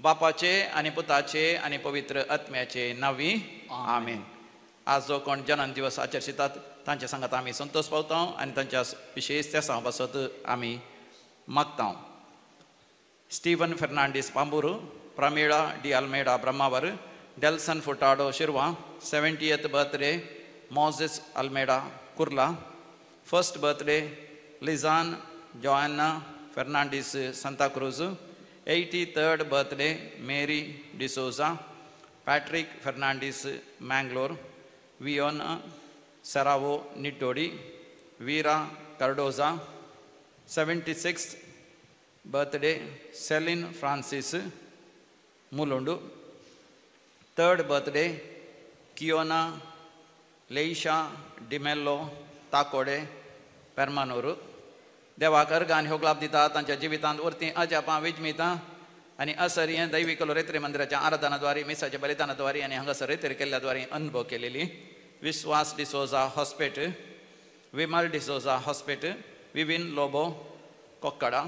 बापाचे आणि पुताचे आणि पवित्र आत्म्याचे नावी आमेन. आज जो कोण जन्म दिवस आचरतात तांच्या सांगात आम्ही संतोष पावता आणि तांच्या विशेष त्या सांबासत आम्ही मागता. Steven Fernandes Pambur, Pramila D Almeida Brahmavar, Delson Furtado Shirva, 70th birthday Moses Almeida Kurla, first birthday Lizan Joanna Fernandes Santacruz, 83rd birthday Mary D'Souza, Patrick Fernandes Mangalore, Viona Saravo Nitodi, Veera Cardoza, 76th birthday Celine Francis Mulund, 3rd birthday Kiona Leisha D'Mello Takode Permanur. देवाक अर्गान ह्यो लाभ दिता तांच्या जिवितांत उरती अजापां विजमिता आनी असर हें दैवी कलोरेत्री मंदिराच्या आराधनाद्वारे मिसाच्या बलिदानाद्वारे आनी हांगासर रेतेर केल्ल्याद्वारे अनुभव केलेली. विश्वास डिसोजा हॉस्पेट, विमल डिसोजा हॉस्पेट, विविन लोबो कोक्कडा.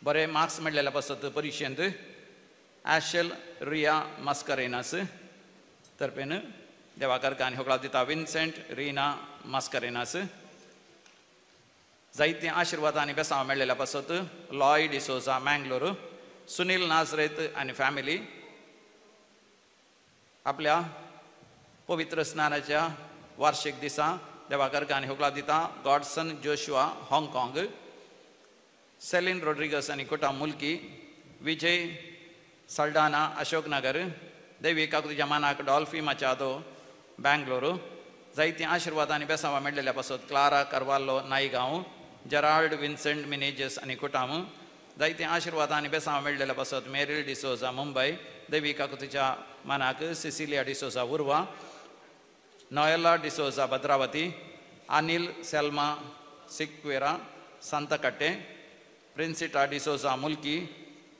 बरे मार्क्स मेळ्ळेल्या पासत परिक्षेंत ॲशेल रिया मास्कारेनास तर्फेन देवाक अर्गान ह्यो लाभ दिता. विन्सेंट रिना मास्कारेनास. जायते आशिर्वाद आनी बेसांव मेळ्ळेल्या पासत लॉय डिसोजा मँगलोर, सुनील नाझरेत आनी फॅमिली आपल्या पवित्र स्नानाच्या वार्षिक दिसा देवाक अर्गान ह्यो लाभ दिता. गॉडसन जोशुआ हाँगकाँग, सेलिन रोड्रिगस आनी कुटाम मुल्की, विजय सल्डाना अशोकनगर, दैवी काकुतीच्या मानाक डॉल्फी मचादो बँगलोर. जायती आशिर्वाद आनी बेसांव मेळ्ळेल्या पासत Clara Carvalho Naigaon, Gerald Vincent Menezes आनी कुटाम. जायते आशिर्वाद आनी बेसांव मेळ्ळेल्या पासत मेरिल डिसोजा मुंबय, दैवी काकुतीच्या मानाक Cecilia D'Souza Urwa, Noela D'Souza Bhadravati, Anil Selma Sequeira Santhekatte, Princita D'Souza Mulki,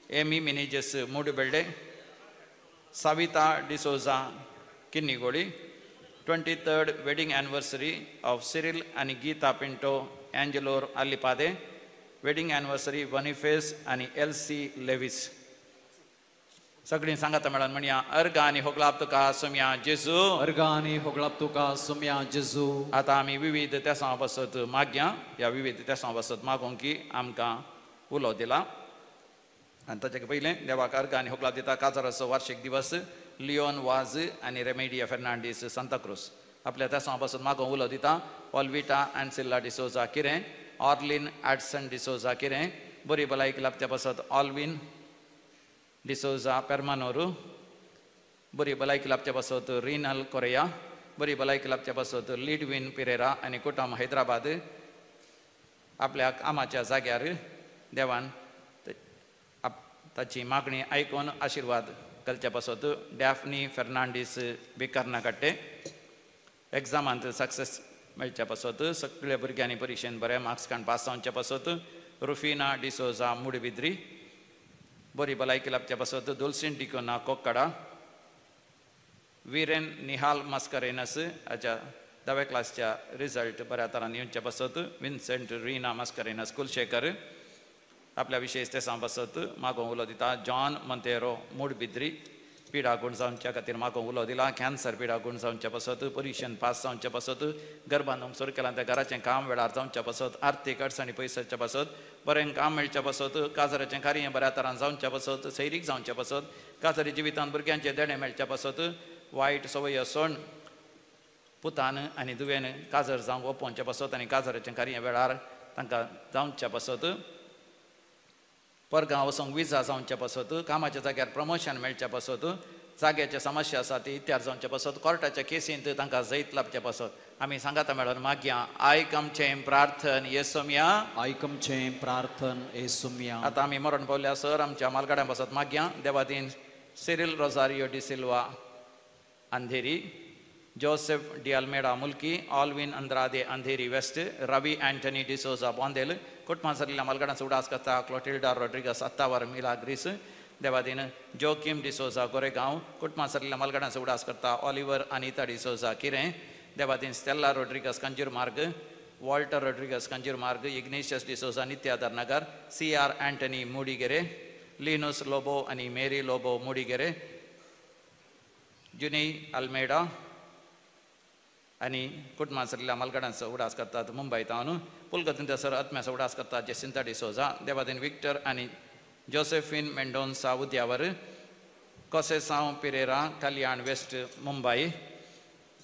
Amy Menezes Moodbelle, Savita D'Souza Kinnigoli. 23rd wedding anniversary of Cyril and Geeta Pinto Angelor Alipade, wedding anniversary Boniface and Elsie Levis. सगळीं सांगात मेळोन म्हणया अर्गानी होगलाप तुका सुम्या जेजू, अर्गानी होगलाप तुका सुम्या जेजू. आतां आमी विविध तेसां बसत मागया. ह्या विविध तेसां बसत मागोंक की आमकां उलो दिला. आनी ताचे पयलें देवाक अर्गानी होगलाप दिता काजाराचो वार्षिक दिवस लिओन वाज आनी रेमेडिया फर्नांडीस सांताक्रूज आपल्या तेसां पासून मागों उलो दिता. ऑल्विटा एन्सिल्ला डिसोजा किरें, ऑर्लिन एडसन डिसोजा किरें, बरी भलायकी लाभच्या पासत ऑल्विन डिसोजा पेरमानोरू, बरी भलायकी लाभच्या पासत रिनल कोरेया, बरी भलायकी लाभच्या पासत लिडविन पिरेरा आनी कुटाम हैदराबाद. आपल्या कामाच्या जाग्यार देवान ताची मागणी आयकून आशिर्वाद घालच्या पासत डॅफनी फर्नांडीस बिकारनाकट्टे. एग्जामांत सक्सेस मेळच्या पासत सगळ्या भुरग्यांनी परिक्षेन बरे मार्क्स काडून पास जावच्या पासत रुफिना डिसोजा मुडबिद्री, बरी भलायकी लाभच्या पासत दुलसिन डिकोना कोक्कडा, विरेन निहाल मास्कारेनस हाच्या 10व्या क्लासच्या रिजल्ट बऱ्या तरान येवच्या पासत विन्सेंट रिना मास्कारेनस कुलशेखर आपल्या विशेष तेसां पासत मागों उलो दिता. जॉन मंतेरो मूडबिद्री पिडा गूण जावच्या खातीर मागों उलो दिला. कॅन्सर पिडा गूण जावच्या पासत परिक्षेन पास जावच्या पासत घर बांदूंक सुरू केलां त्या घराचें काम वेळार जावच्या पासत आर्थीक अडचणी पयसाच्या पासत बरें काम मेळच्या पासत काजाराचें कार्य बऱ्या तरान जावच्या पासत सैरीक जावच्या पासत काजारी जिवितांत भुरग्यांचे देणे मेळच्या पासत वायट सवय सोडून पुतान आनी दुवेन काजर जावंक ओपोवच्या पासत आनी काजाराचें कार्य वेळार तांकां जावच्या पासत परगांव वचूंक विजा जावच्या पासत कामाच्या जाग्यार प्रमोशन मेळच्या पासत जाग्याचे समस्या आसा ती इत्यार जावच्या पासत कोर्टाच्या केसींत तांकां जैत लाभच्या पासत आमी सांगाता मेळोन मागया आयकमचें प्रार्थन येसुम्या, आयकमचें प्रार्थन येसुम्या. आतां आमी मरण पावल्या सर आमच्या मालगाड्यां पासत मागया. देवादीन सिरिल रोजारियो डी सिल्वा अंधेरी, जोसेफ डी अल्मेडा मुल्की, ऑल्विन अंद्रादे अंधेरी वेस्ट, रवि एंटनी डिसोजा बोंदेल, कुटुंबां सरिल्ल्या मालगाड्यांचो उडास करता क्लोटिल्डा रोड्रिगस अत्तावर मिला ग्रीस, देवादीन जोकिम डिसोजा गोरेगांव कुटुंबांतल्या मलगडांचो उडास करता ऑलिव्हर अनिता डिसोजा किरें देवादीन स्टेला रोड्रिगस कंजूर मार्ग वॉल्टर रोड्रिगस कंजूर मार्ग इग्नेशियस डिसोजा नित्यादार नगर CR एंटनी मूडिगेरे लिनोस लोबो आणि मेरी लोबो मूडिगेरे जुनी अल्मेडा आणि कुटुंबांतल्या मलगडांचो उडास करतात मुंबय तावन पुलकतींत सर आत्म्याचो उडास करतात जेसिंता डिसोजा देवादीन विक्टर आणि जोसेफिन मेंडोन्सा उद्यावर कोसेसांव पिरेरा कल्याण वेस्ट मुंबई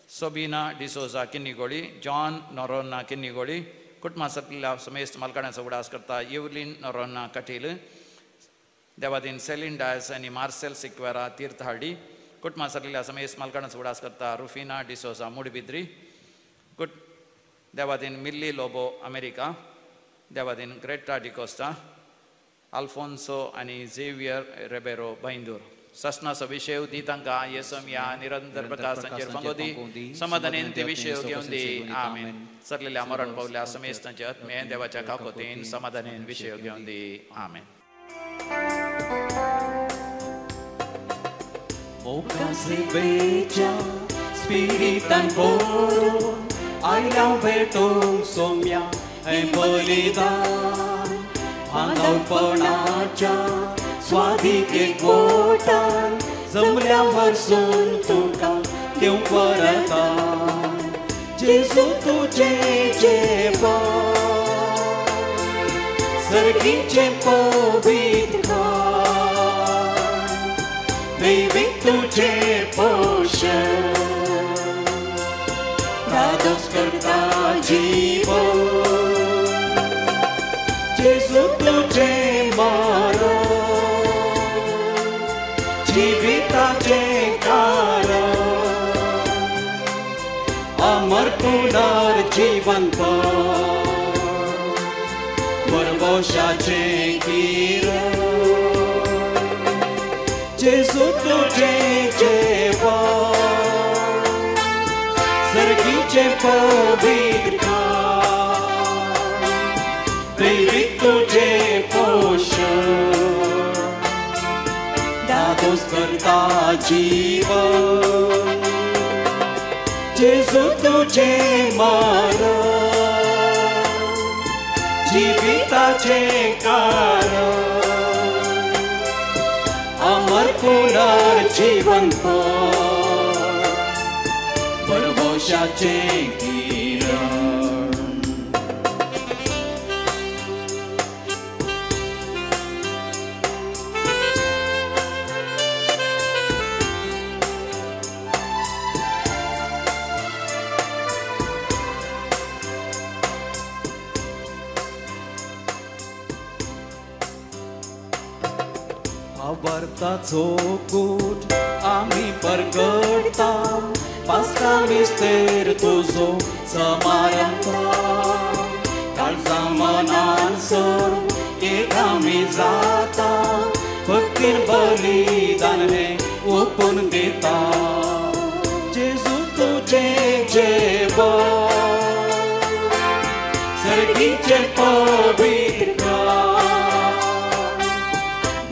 सोबिना डिसोजा किन्नीगोळी जॉन नोरोना किन्नीगोळी कुटुंबांतल्या समेस्त मलगडांचो उडास करता युवलिन नोरोना कटील देवादीन सेलिन डायस आणि मार्सेल सिक्वेरा तीर्थहळ्ळी कुटुंबांतल्या समेस्त मलगडांचो उडास करता रुफिना डिसोजा मुडबिद्री देवादीन मिल्ली लोबो अमेरिका देवादीन ग्रेटा डिकोस्टा अल्फोन्सो आणि झेवियर रेबेरो बैंदूर ससनाचो विषय दी तांकां येसमिया निरंतर प्रकाश संचेर पंगोदी समाधानेन ते विषय घेवन दी आमेन सरलेल्या मरण पावल्या समेस्तांचे आत्मे देवाच्या काकोतीन समाधानेन विषय घेवन दी आमेन Bocas de bella, spiritan coro, aileau vetung somia, embolidan, भांडवपणाच्या स्वाधीके गोटान जमल्यावर सोन तुका देव परतान जेजू तुझे जेवण सर्गीचे पवित्र दैविक तुझे पोषण राजस करता जीवन जेजू तुझे मारण जीविताचे कारण अमर पुनर्जीवन परवशाचे किरण जेजू तुझे जेवण सर्गीचे पवित्र दैविक तुझे पोषण दादोस करता जीवन जेजू तुझे मरण जीविताचे कारण अमर पुनर्जीवन परवशाचे किरण आवर्ताचो कूट आमी परगडता पास्का मिस्तेर तुजो समारंभ काळजा मनान सर एक आमी जाता भक्तीर बलिदान हे ओपून दिता जेजू तुझे जेवण सर्गीचे पवित्र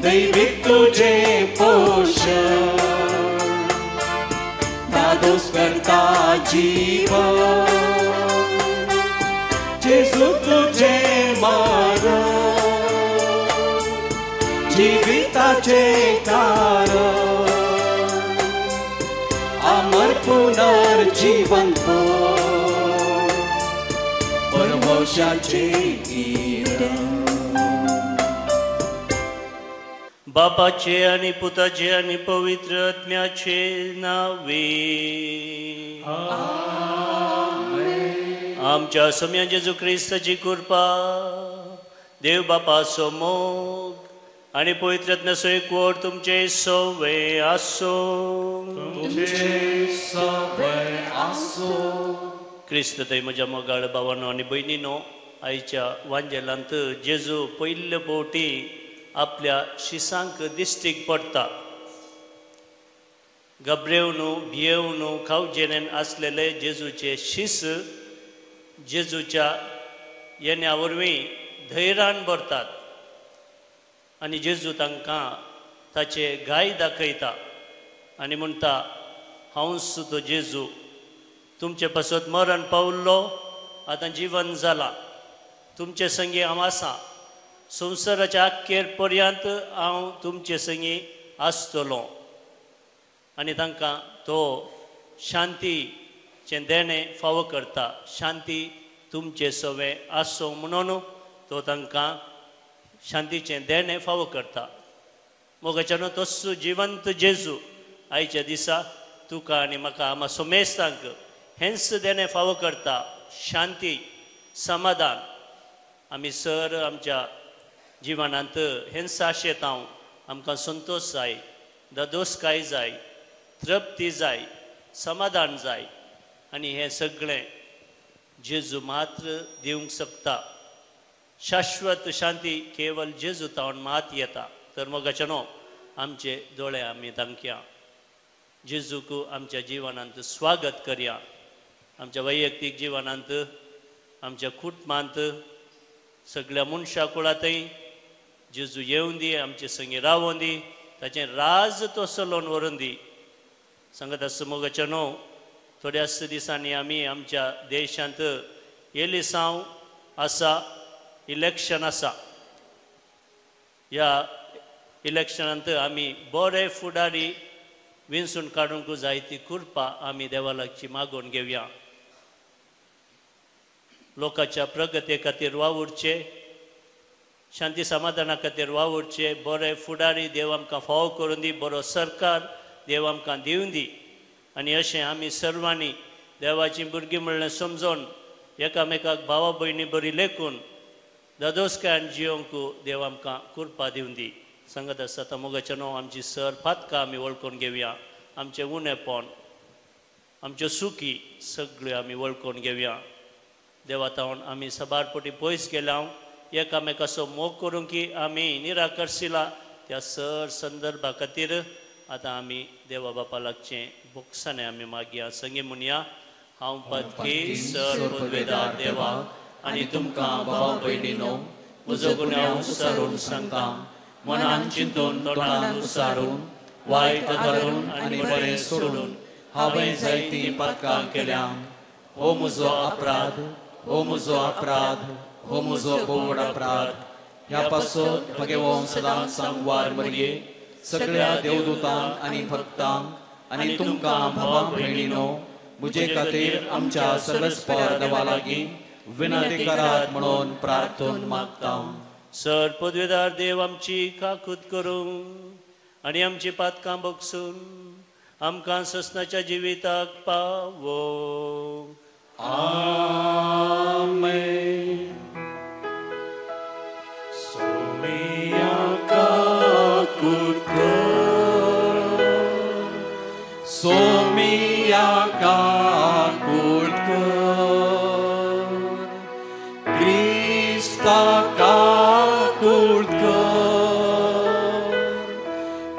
दैविक तुझे पोषण दादोस करता जीवन जेजू तुझे मरण जीविताचे कारण अमर पुनर्जीवन परवशाचे किरण बापाचे आणि पुताचे आणि पवित्र आत्म्याचे नावे आमच्या सम्या जेजू ख्रिस्ताची कृपा देव बापाचो मोग आणि पवित्र आत्म्याचो एकवट तुमचे सवे आसो क्रिस्त थंय म्हज्या मोगाळ भावांनो आनी भयणीनो आयच्या वांजेलांत जेजू पयले फावटी आपल्या शिसांक दिश्टीक पडटा घबरेवन भियेवन खावजेनेन आसलेले जेजूचे शिस जेजूच्या येण्या वरवीं धैर्यान भरतात आनी जेजू तांकां ताचे गाय दाखयता आनी म्हणटा हांवच तो जेजू तुमचे पासत मरण पावल्लो आतां जीवन जाला तुमचे संगी हांव आसां संवसाराच्या अखेर पर्यंत हांव तुमचे संगी आसतलो आनी तांकां तो शांतीचें देणें फावो करता शांती तुमचे सवे आसो म्हणून तो तांकां शांतीचें देणें फावो करता मोगाच्यान तस्सो जिवंत जेजू आयच्या दिसा तुका आनी म्हाका आमा सोमेस्तांक हेंच देणें फावो करता शांती समाधान आमी सर आमच्या जिवनांत हेंच आशेत हांव आमकां संतोश जाय ददोसकाय जाय तृप्ती जाय समाधान जाय आनी हें सगळें जेजू मात्र दिवंक शकता शाश्वत शांती केवळ जेजू तावन मात येता तर मोगाच्यानो आमचे दोळे आमी धांकया जेजूक आमच्या जिवनांत स्वागत करया आमच्या वैयक्तीक जिवनांत आमच्या कुटुंबांत सगळ्या मनशा कुळांतय जेजू येवन दी आमचे संगी रावोन दी ताचें राज तो चलोवन व्हरून दी सांगत आसा मोगाच्यानो थोड्याच दिसांनी आमी आमच्या देशांत एलिसांव आसा इलेक्शन आसा ह्या इलेक्शनांत आमी बरे फुडारी विंचून काडूंक जाय ती कृपा आमी देवा लागची मागून घेवया लोकांच्या प्रगते खातीर वावुरचे शांती समाधाना खातीर वावुरचे बरे फुडारी देव आमकां फावो करून दी बरो सरकार देव आमकां दिवन दी आनी अशें आमी सर्वांनी देवाची भुरगीं म्हणलें समजोन एकामेकाक भावा भयणी बरी लेखून ददोसकायन जियोंक देव आमकां कृपा दिवन दी सांगत आसा आतां मोगाच्यानो आमची सर फातकां आमी वळखून घेवया आमचें उणेपण आमच्यो सुखी सगळ्यो आमी वळखून घेवया देवा तावन आमी सबारपटी पयस गेल्या एकामेकाचो मोग करूंक की आमी निराकर्शिला त्या सर संदर्भा खातीर आतां आमी देवा बापा लागचें बोक्साने आमी मागया संगी म्हणया हांव पदकी सर पदवेदार देवा आनी तुमकां भाव भयणीनो म्हजो गुन्यांव उसारून सांगता मनान चिंतून तोंडान उसारून वायट धरून आनी बरें सोडून हांवें जायतीं पातकां केल्या हो म्हजो अपराध हो म्हजो अपराध हो म्हजो बोड अपराध ह्या पासत भगवंत सदांच सांगवार मरये सगळ्या देवदूतांक आनी भक्तांक आनी तुमकां भावा भयणीनो म्हजे खातीर आमच्या सर्वेस्पर देवा लागीं विनंती करात म्हणून प्रार्थून मागता सर पदवेदार देव आमची काकूत करूं आनी आमची पातकां बोगसून आमकां ससनाच्या जिविताक पावो आमेन सोमिया काकूत कर सोमिया काकूत कर क्रिस्ता काकूत कर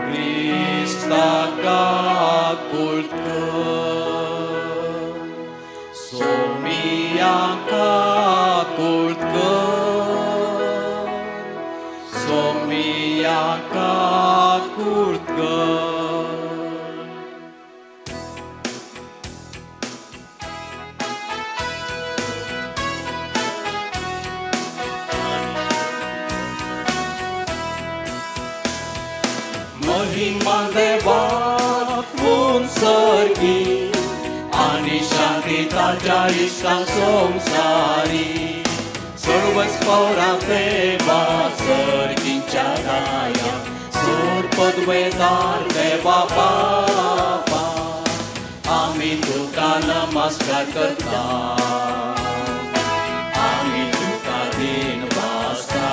क्रिस्ता काकूत कर सोमिया काकूत कर सोमिया काकूत कर महिमा देवा सर्गी आनी शांती ताच्या इश्टांक संवसारी सर्वस्परा देवा सर्गीच्या राया सर पदवेदार देवा बाबा आमी तुका नमस्कार करता आमी तुका दिन वाजता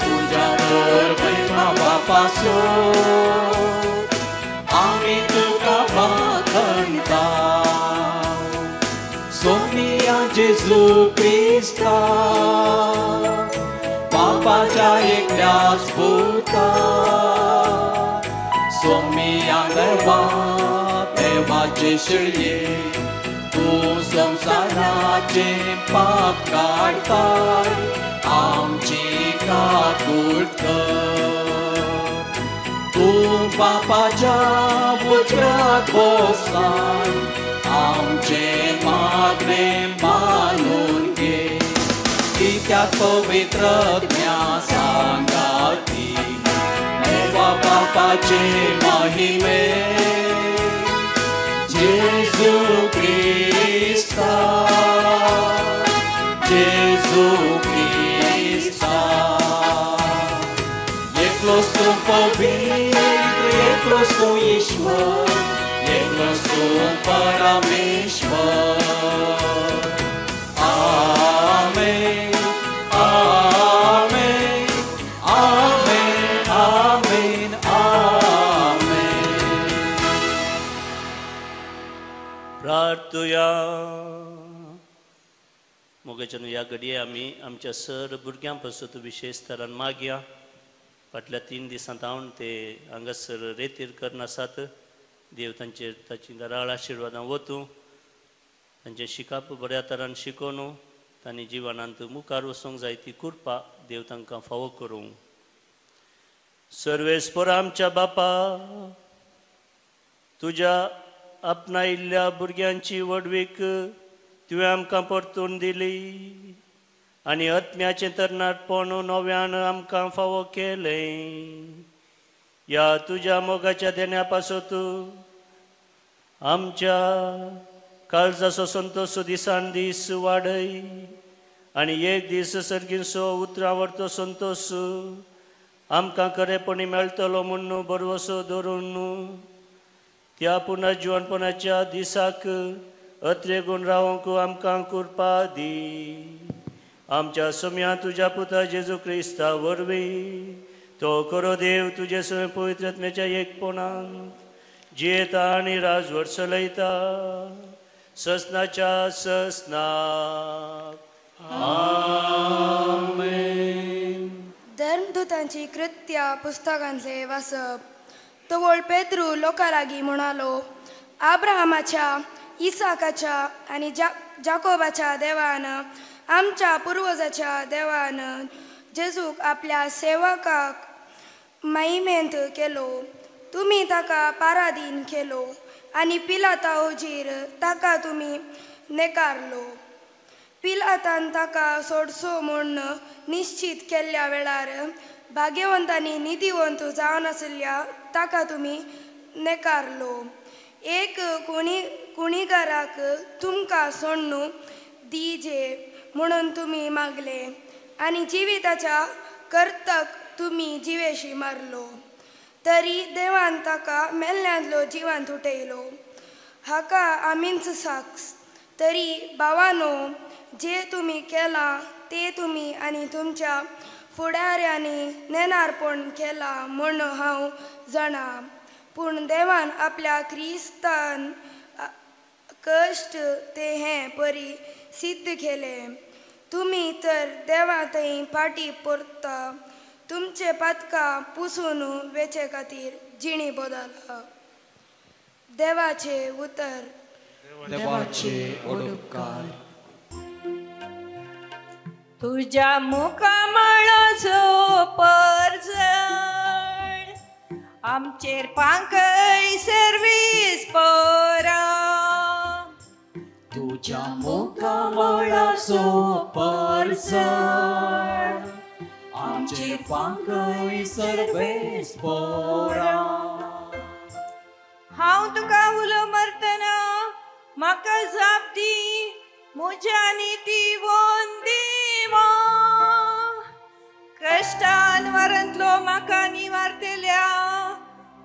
तुझ्या वर महिमा बापासो आमी तुका वाखणटा सोमिया जेजू क्रिस्ता पापाच्या एकल्याच पुता सोमिया देवा देवाचे शिळये तूं संवसाराचे पाप काडताय आमची काकूट कर बापाच्या उजव्यात बसलाय, आमचे मागणे मानून घे. की त्यात पवित्रज्ञा सांगाती देवा बापाचे महिमे. जेजू ख्रिस्ता, जेजू ख्रिस्ता, एकलोच तू पवित्र, एकलोच तू ईश्वर, एकलोच तू परमेश्वर. आमेन, आमेन, आमेन, आमेन, आमेन. प्रार्थुया. मोगाच्यान ह्या घडये आमी आमच्या सर भुरग्यां पासून विशेष तरान मागया. फाटल्या 3 दिसांत हांव ते हांगासर रेतीर करनासात. देव तांचेर ताची घराळ आशिर्वादां वतूं, तांचें शिकप बऱ्या तरान शिकोवन तांणी जिवनांत मुखार वचूंक जाय ती कृपा देव तांकां फावो करूं. सर्वेस्पर आमच्या बापा, तुज्या आपणायिल्ल्या भुरग्यांची वडवीक तुवें आमकां परतून दिली आनी आत्म्याचें तरणाटपण नव्यान आमकां फावो केलें. ह्या तुज्या मोगाच्या देण्या पासत आमच्या काळजाचो संतोश दिसान दीस वाडय आनी एक दीस सर्गीचो उतरावरतो संतोश आमकां खरेपणी मेळटलो म्हूण बरवसो धरून त्या पुनर्जीवनपणाच्या दिसाक अत्रेगून रावंक आमकां कृपा दी. आमच्या सम्या तुज्या पुता जेजू क्रिस्ता वरवीं तो खरो देव तुजे सवय पवित्रत्म्याच्या एकपणांत जियेता आनी राजवट चलयता ससनाच्या ससना. आमेन. धर्मदूतांची कृत्या पुस्तकांतले वाचप. तवळ पेद्रू लोकां लागीं म्हणालो, आब्राहामाच्या, इसाकाच्या आनी जाकोबाच्या देवान, आमच्या पुर्वजाच्या देवान जेजूक आपल्या सेवकाक महिमेंत केलो. तुमी ताका पाराधीन केलो आनी पिलाता ओजीर ताका तुमी नेकारलो. पिलातान ताका सोडचो म्हूण निश्चित केल्ल्या वेळार भाग्यवंतांनी निधिवंत जावन आसल्या ताका तुमी नेकारलो. एक कुणीगाराक तुमकां सोडून दिजे म्हणून तुमी मागले आनी जिविताच्या कर्तक तुमी जिवेशी मारलो. तरी देवान ताका मेल्ल्यांतलो जिवांत उठयलो. हाका आमींच साक्ष. तरी भावानो, जे तुमी केलां ते तुमी आनी तुमच्या फुडाऱ्यांनी नेनारपण केलां म्हूण हांव जाणा. पूण देवान आपल्या क्रिस्तान कश्ट ते हें परी सिद्ध केलें. तुमी तर देवा थंय फाटी परता तुमचे पातकां पुसून वेचे खातीर जिणी बदला. देवाचे उतर. देवाचे उपकार. तुझ्या मुखामळाचो परजड आमचेर पांकय सर्वीस परा. तुझ्या मुखामळाचो परजड आमचेर पांकय सर्वेस परा. हांव तुका उलो मारतना म्हाका जाप दी, म्हज्या नीती वंदी कश्टान वरांतलो म्हाका निवारतल्या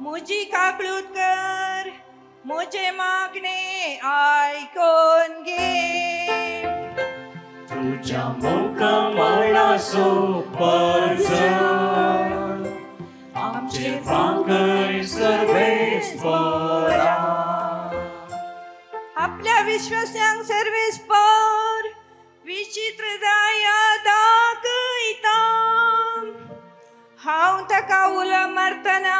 म्हजी काकळूट कर, म्हजे मागणे आयकोन घे. तुझ्या मुखामळाचो परजड आमचेर पांकय सर्वेस परा. आपल्या विश्वासांक सर्वेस पर विचित्र दया दाखयता. हांव ताका उलो मारतना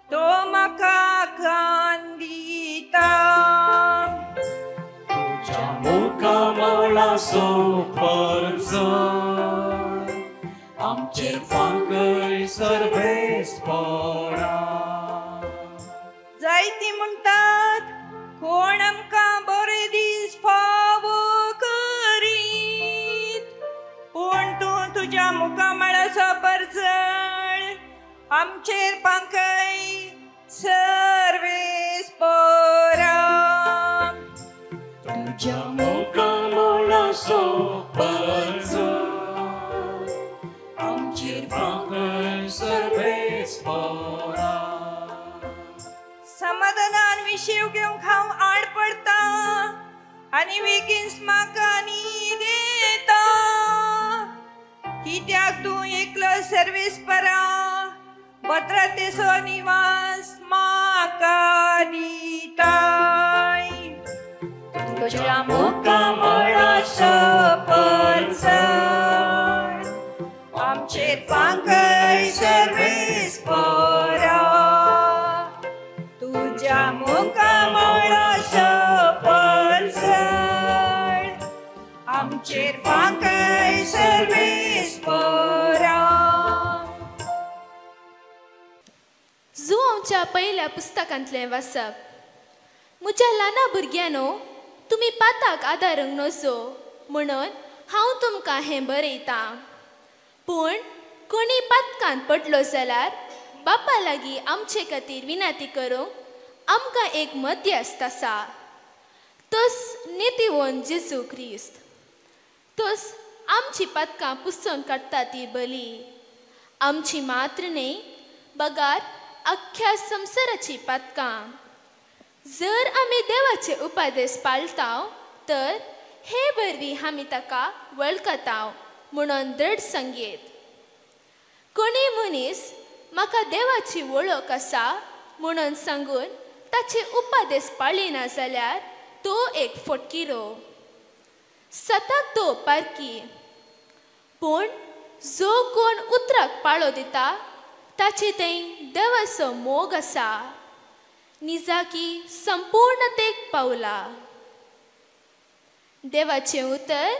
तो म्हाका कान दिता. तुझ्या मुखामळाचो परजड आमचेर पांकय सर्वेस परा. आमचेर पांकय सर्वेस्परा. तुझ्या मुखामोळाचो परचो आमचेर पांकय सर्वेस्परा. समाधानान विशेव घेवंक हांव आड पडता आनी बेगीन म्हाका न्हीद येता. कित्याक तूं एकलो सर्वेस्परा भद्रतेचो निवास म्हाका दिताय. तुज्या मुखामोळाचो परचड आमचेर पांकय सर्वेस्परा. तुज्या मुखामोळाचो परचड आमचेर पांकय सर्वेस्परा. जुआंच्या पयल्या पुस्तकांतलें वाचप. म्हज्या ल्हाना भुरग्यानो, तुमी पाताक आदारूंक नजो म्हणून हांव तुमकां हें बरयतां. पूण कोणी पातकांत पडलो जाल्यार बापा लागीं आमचे खातीर विनंती करूंक आमकां एक मध्यस्थ आसा, तोच नितीवन जेजू क्रिस्त. तोच आमची पातकां पुसून काडटा ती बली. आमची मात्र न्ही, बगार अख्ख्या संवसाराची पातकां. जर आमी देवाचे उपादेश पाळटाव तर हे वरवीं आमी ताका वळखताव म्हणून दृढ संगीत. कोणी मनीस म्हाका देवाची वळख आसा म्हणून सांगून ताचे उपादेश पाळिना जाल्यार तो एक फटकिरो, सताक तो पारकी. पूण जो कोण उतराक पाळो दिता ताचे थंय देवाचो मोग आसा, निजाकी संपूर्णतेक पावला. देवाचे उतर,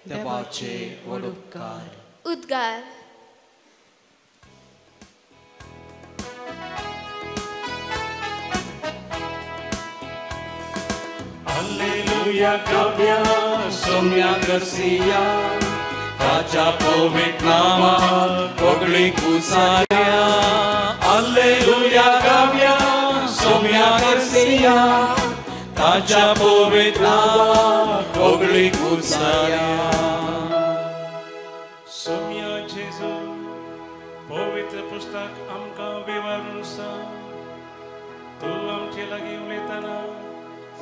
देवाचे वडुपकार. उद्गार. Alleluia, Gavia, Somia Garcia, Taच्या पवित्र नामात पगडी कुसाया. Alleluia, Gavia, Somia Garcia, Taच्या पवित्र नामात पगडी कुसाया. सोम्या जेजू पवित्र पुस्तक आमकां विवरून सांग. तूं आमचे लागीं उलयतना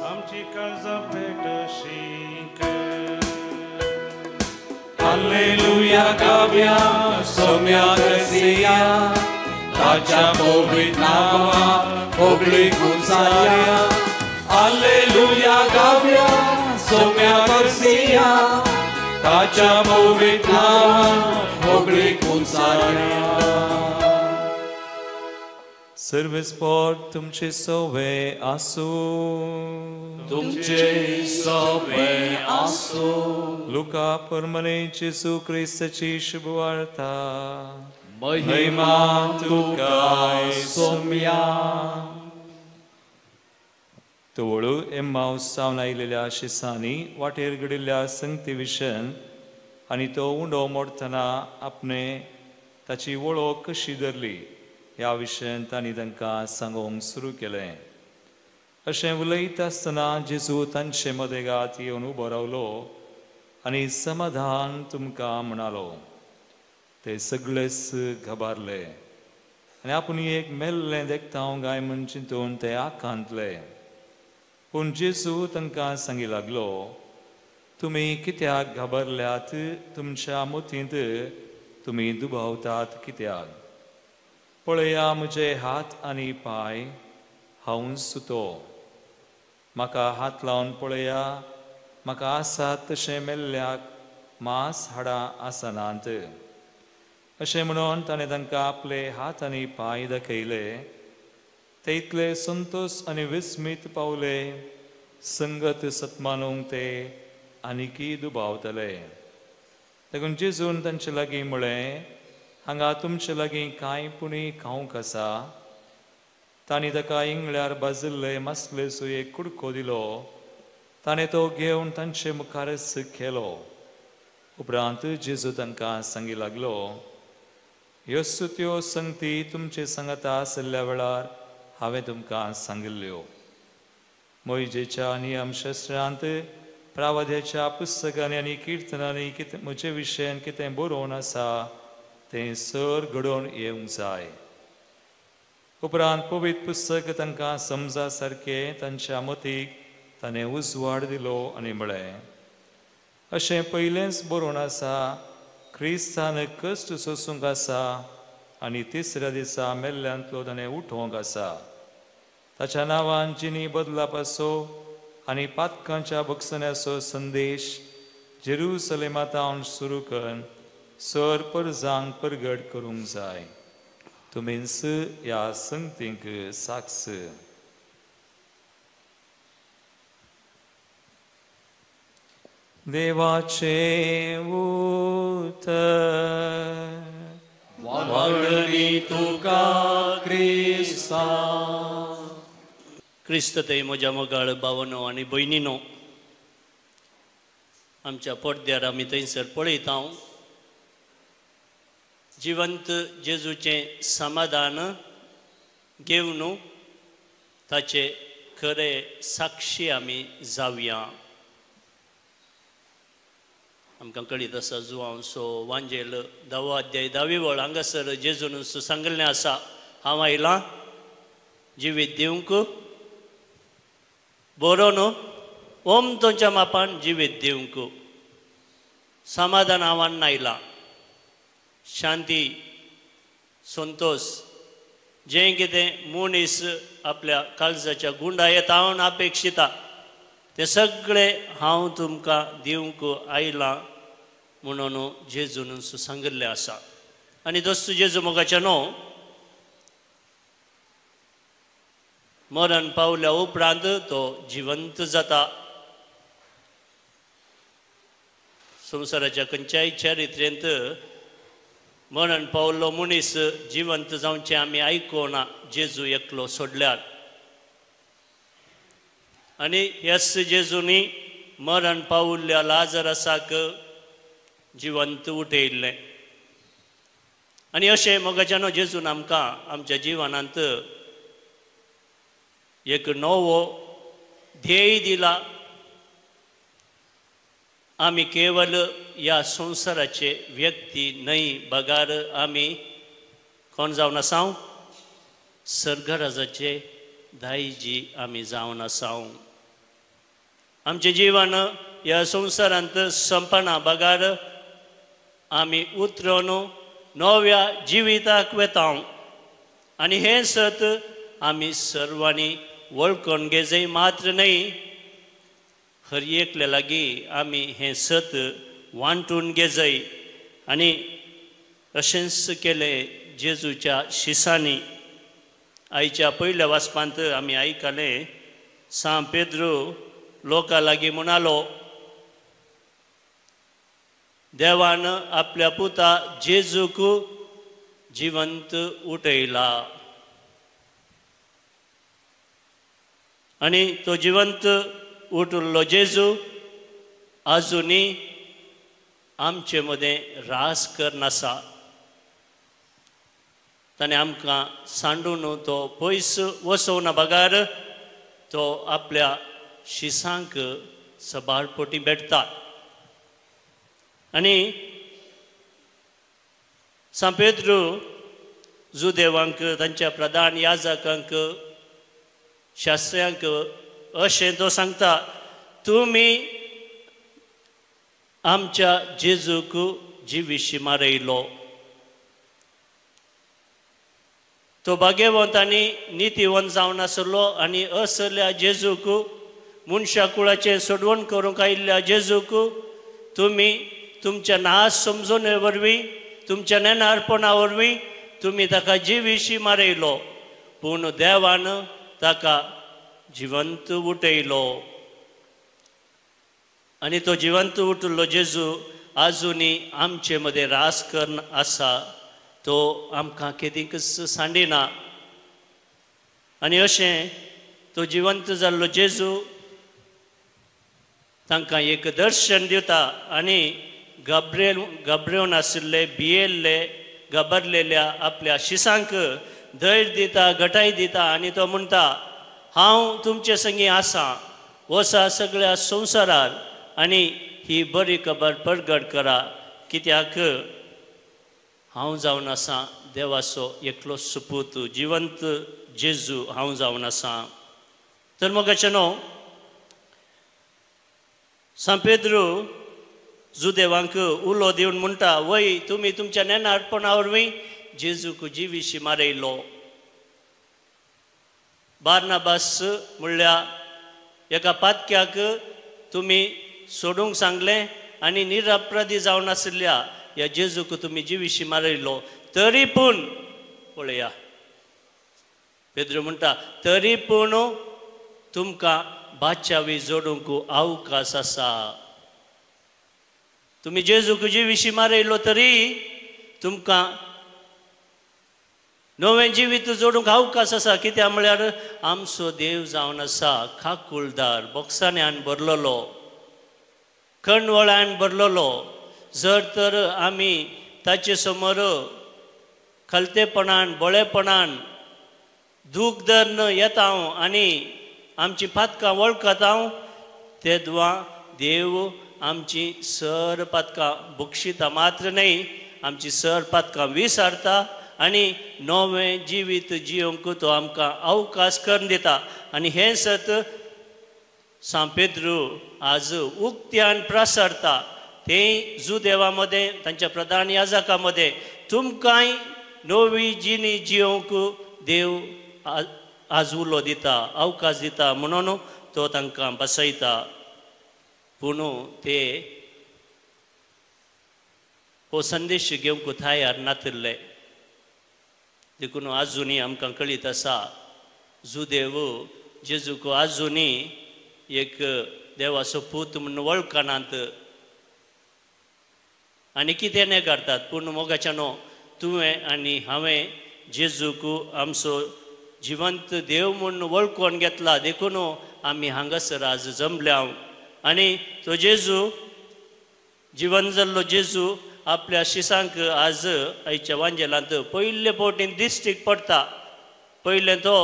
आमची काळजां पेटशी कर. Alleluia, Gavia, Somia Garcia, Taच्या पवित्र नामात पगडी कुसाया. Alleluia, Gavia, Somia Garcia, Taच्या पवित्र नामात पगडी कुसाया. सर्वेस्पर तुमचे सवे आसू. तुमचे सवे आसो. लुका परमने जेजू क्रिस्ताची शुभवार्ता. महिमा तुकाय सोम्या. तोवळू एम्माऊस सावन आयिल्ल्या शिसांनी वाटेर घडिल्ल्या संगती विशयन आनी तो उंडो मोडतना आपणे ताची वळख कशी धरली ह्या विशयन तांणी तांकां सांगोवंक सुरू केलें. अशें उलयत आसतना जेजू तांचे मदेगांत येवन उबो रावलो आनी समाधान तुमकां म्हणालो. ते सगळेच घाबरले आनी आपुणी एक मेल्लें देखतांव गाय म्हूण चिंतून ते आकांतले. पूण जेजू तांकां सांगी लागलो, तुमी कित्याक घाबरल्यात? तुमच्या मोतींत तुमी दुबावतात कित्याक? पळया म्हजे हात आनी पाय, हांव सुतो. म्हाका हात लावन पळया. म्हाका आसात तशें मेल्ल्याक मांस हाडां आसनात. अशें म्हणून ताणें तांकां आपले हात आनी पाय दाखयले. ते इतले संतोश आनी विस्मीत पावले, संगत सतमानूंक ते आनिकी दुबावतले. देखून जेजून तांचे लागीं म्हळें, हांगा तुमचे लागीं कांय पुणी खावंक आसा. तांणी ताका इंगळ्यार बाजिल्ले मसलेचो एक कुडको दिलो. ताणें तो घेवन तांचे मुखारच केलो. उपरांत जेजू तांकां सांगी लागलो, ह्यो सुत्यो संगती तुमचे सांगता आसल्या वेळार हांवें तुमकां सांगिल्ल्यो. मोइजेच्या नियमशास्त्रांत प्रावाद्याच्या पुस्तकांनी आनी किर्तनांनी कितें म्हजे विशयान कितें बरोवन आसा तें सर घडोवन येवंक जाय. उपरांत पवित्र पुस्तक तांकां समजा सारकें तांच्या मतीक ताणें उजवाड दिलो आनी म्हळें, अशें पयलेंच बरोवन आसा, क्रिस्तान कश्ट सोसूंक आसा आनी तिसऱ्या दिसा मेल्ल्यांतलो ताणें उठोवंक आसा. ताच्या नांवान जिनी बदलाप आसो आनी पातकांच्या भक्षण्याचो संदेश जेरुसलेमांतावन सुरू करून सर परजांक परगट करूंक जाय. तुमीच ह्या संगतींक साक्ष. देवाचे उतर. वावडी तुका क्रिस्ता. क्रिस्त ते म्हज्या मोगाळ भावनो आनी भयणीनो, आमच्या पडद्यार आमी थंयसर पळयता जिवंत जेजूचें समाधान घेवन ताचे खरे साक्षी आमी जावया. आमकां कळीत आसा जुवांसो वांजेल 10 अध्याय 10 वळ हांगासर जेजून सांगलें आसा, हांव आयलां जिवीत दिवंक, बरो न्हू, ओमतोच्या मापान जिवीत दिवंक. समाधान हांवान आयलां, शांती, संतोष, जें कितें मनीस आपल्या काळजाच्या गुंडायेत हांव अपेक्षिता तें सगळें हांव तुमकां दिवंक आयलां म्हणून जेजून सांगिल्लें आसा. आनी दोस्त जेजू मोगाच्या न्हू, मरण पावल्या उपरांत तो जिवंत जाता. संवसाराच्या खंयच्याय चरित्रेंत मरण पावल्लो मनीस जिवंत जावचें आमी आयकोना, जेजू एकलो सोडल्यार. आनी ह्याच जेजूनी मरण पावल्ल्या लाजरासाक जिवंत उठयल्लें. आनी अशें मोगाच्यानो जेजून आमकां आमच्या जिवनांत एक नवो ध्येय दिला. आमी केवल ह्या संवसाराचे व्यक्ती न्हय, बगार आमी कोण जावन आसाव, सर्गराजाचे दायजी आमी जावन आसाव. आमचें जीवन ह्या संवसारांत संपना, बगार आमी उतरून नव्या जिविताक वेता. आनी हें सत आमी सर्वांनी वळखून घेजय, मात्र न्हय, हर एकल्या लागीं आमी हें सत वांटून घेजय. आनी अशेंच केलें जेजूच्या शिसांनी. आयच्या पयल्या वाचपांत आमी आयकलें, सा पेद्रू लोकां लागीं म्हणालो, देवान आपल्या पुता जेजूक जिवंत उठयला. आनी तो जिवंत उठिल्लो जेजू आजुनी आमचे मदें रास करनासा. ताणें आमकां सांडून तो पयस वचोवना, बगार तो आपल्या शिसांक सबाळपोटी भेटता. आनी सा पेद्रू जुदेवांक, तांच्या प्रधान याजकांक, शास्त्र्यांक अशें तो सांगता, तुमी आमच्या जेजूक जिविशी मारयलो. तो भाग्यवंत आनी नितीवंत जावन आसलो आनी असल्या जेजूक, मनशा कुळाचें सोडवण करूंक आयिल्ल्या जेजूक तुमी तुमच्या नाश समजोवणे वरवीं, तुमच्या नेनारपणा वरवीं तुमी ताका जिविशी मारयलो. पूण देवान ताका जिवंत उठयलो. आनी तो जिवंत उठिल्लो जेजू आजुनी आमचे मदें रास करन आसा. तो आमकां केदींच सांडिना. आनी अशें तो जिवंत जाल्लो जेजू तांकां एक दर्शन दिता. आनी घबरेवन आशिल्ले, भियेल्ले, घाबरलेल्या आपल्या शिसांक धैर्य दिता घटाय दिता आनी तो म्हणटा हांव तुमचे संगी आसा वसा सगळ्या संवसारार आनी ही बरी खबर प्रगट करा कित्याक हांव जावन आसा देवाचो एकलो सुपूत जिवंत जेजू हांव जावन आसा. तर मोगाचेनो सान पेद्रू जुदेवांक उलो दिवन म्हणटा वय तुमी तुमच्या नेनारपणा वरवीं जेजूक जिवीशी मारयलो. बार्नाबास म्हणल्यार एका पातक्याक तुमी सोडूंक सांगलें आनी निरपराधी जावन आशिल्ल्या ह्या जेजूक तुमी जिवीशी मारयलो. तरी पूण पळया पेद्रू म्हणटा तरी पूण तुमकां बादशावी जोडूंक अवकाश आसा. तुमी जेजूक जिवीशी मारयलो तरी तुमकां नवें जिवीत जोडूंक अवकाश आसा. कित्याक म्हळ्यार आमचो देव जावन आसा खाकुलदार बोक्सांनी भरलेलो कणवळ्यान भरलेलो. जर तर आमी ताचे समोर खलतेपणान बोळेपणान दूख धरन येता आनी आमची पातकां वळखता तेदवा देव आमची सर पातकां बक्षिता मात्र न्ही आमची सर पातकां विसारता आनी नवें जिवीत जियोंक तो आमकां अवकाश करून दिता. आनी हें सत सान पेद्रू आज उक्त्यान प्रसारता तें जुदेवा मदें तांच्या प्रधान याजका मदें तुमकांय नवी जिणी जियोंक देव आज उलो दिता अवकाश दिता म्हणून तो तांकां बसयता. पूण ते हो संदेश घेवंक तयार नातिल्ले. देखून आजुनी आमकां कळीत आसा जुदेव जेजूक आजुनी एक देवाचो पूत म्हणून वळखनात आनी कितें नाही करतात. पूण मोगाच्यानो तुवें आनी हांवें जेजूक आमचो जिवंत देव म्हणून वळखून घेतला. देखून आमी हांगासर आज जमल्या आनी तो जेजू जिवंत जाल्लो जेजू आपल्या शिसांक आज आयच्या वांजेलांत पयले फावटीन दिश्टीक पडटा. पयलें तो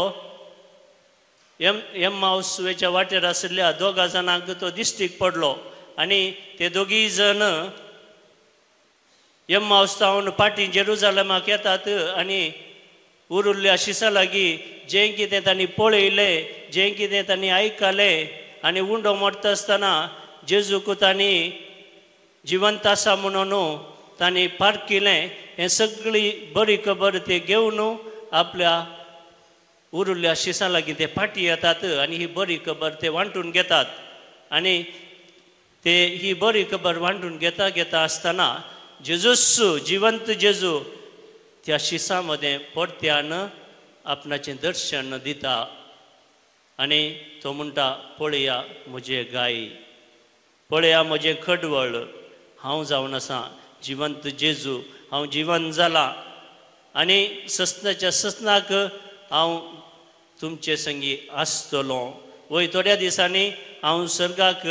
एम्माउसच्या वाटेर आशिल्ल्या दोगा जाणांक तो दिश्टीक पडलो आनी ते दोगी जण एम्माउस जावन फाटीं जेरुजालेमाक येतात आनी उरिल्ल्या शिसा लागीं जें कितें तांणी पळयलें जें कितें तांणी आयकलें आनी उंडो मोडटा आसतना जेजूक तांणी जिवंत आसा म्हणून तांणी पारकिलें हें सगळी बरी खबर ते घेवन आपल्या उरिल्ल्या शिसां लागीं ते फाटीं येतात आनी ही बरी खबर ते वांटून घेतात. आनी ते ही बरी खबर वांटून घेता आसतना जेजूस जिवंत जेजू त्या शिसां मदें परत्यान आपणाचें दर्शन दिता आनी तो म्हणटा पळया म्हजे गाय पळया म्हजें खडवळ हांव जावन आसा जिवंत जेजू हांव जिवंत जाला आनी सस्नाच्या सस्नाक हांव तुमचे संगी आसतलो. वय थोड्या दिसांनी हांव सर्गाक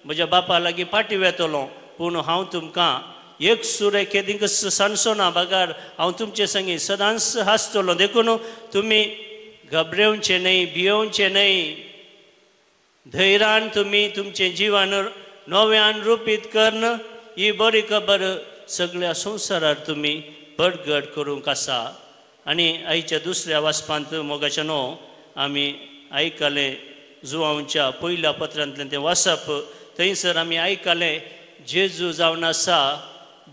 म्हज्या बापा लागीं फाटीं वेतलो पूण हांव तुमकां एक सुरे केदींक सांसोना बागार हांव तुमचे संगी सदांच आसतलो. देखून तुमी घबरेवचे न्हय भियोवचे न्हय धैर्यान तुमी तुमचें जिवन नव्यान रुपीत करन ही बरी खबर सगळ्या संवसारार तुमी प्रगट करूंक आसा. आनी आयच्या दुसऱ्या वाचपांत मोगाच्यानो आमी आयकलें जुवांच्या पयल्या पत्रांतलें तें वाचप थंयसर आमी आयकलें जेजू जावन आसा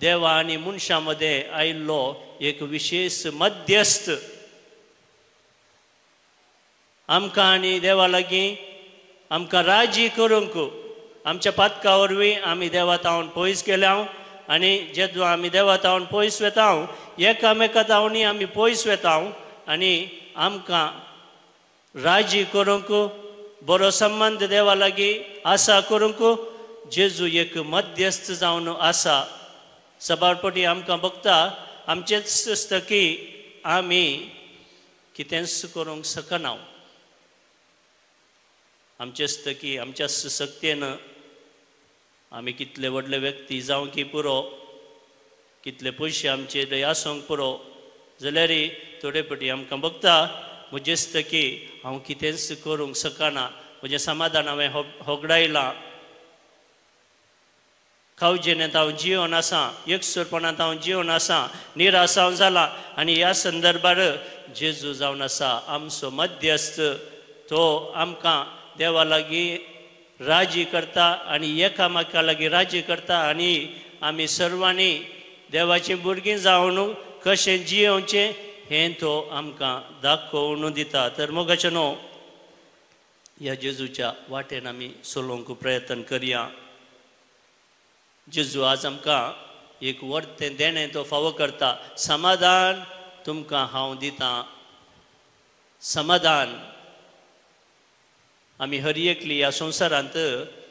देवा आनी मनशां मदें आयिल्लो एक विशेश मध्यस्थ आमकां आनी देवा लागीं आमकां राजी करूंक आमच्या पातका वरवीं आमी देवा तावन पयस गेल्या आनी जेदो आमी देवा तावन पयस वेता एकामेका तावनी आमी पयस वेता आनी आमकां राजी करूंक बरो संबंद देवा लागीं आसा करूंक जेजू एक मध्यस्थ जावन आसा. सबारपटी आमकां बगता आमचेच स्तकी आमी कितेंच करूंक शकना. आमचे स्तकी आमच्या सक्तेन आमी कितले व्हडले व्यक्ती जावं की पुरो कितले पयशे आमचे आसूंक पुरो जाल्यार थोडे फाटी आमकां बघता म्हजेच की हांव कितेंच करूंक शकना, म्हजें समाधान हांवें होगडायलां, खावजेनेंत हांव जिवन आसा, एकसुरपणांत हांव जिवन आसा, निरासांव जाला. आनी ह्या संदर्भार जेजू जावन आसा आमचो मध्यस्थ, तो आमकां देवा लागीं राजी करता आनी एकामेका लागीं राजी करता आनी आमी सर्वांनी देवाचीं भुरगीं जावन कशें जियोवचें हें तो आमकां दाखोवन दिता. तर मोगाचें न्हू, ह्या जेजूच्या वाटेन आमी चलोवंक प्रयत्न करया. जेजू आज आमकां एक वर्तें देणें तो फावो करता. समाधान तुमकां हांव दितां. समाधान आमी हर एकली ह्या संवसारांत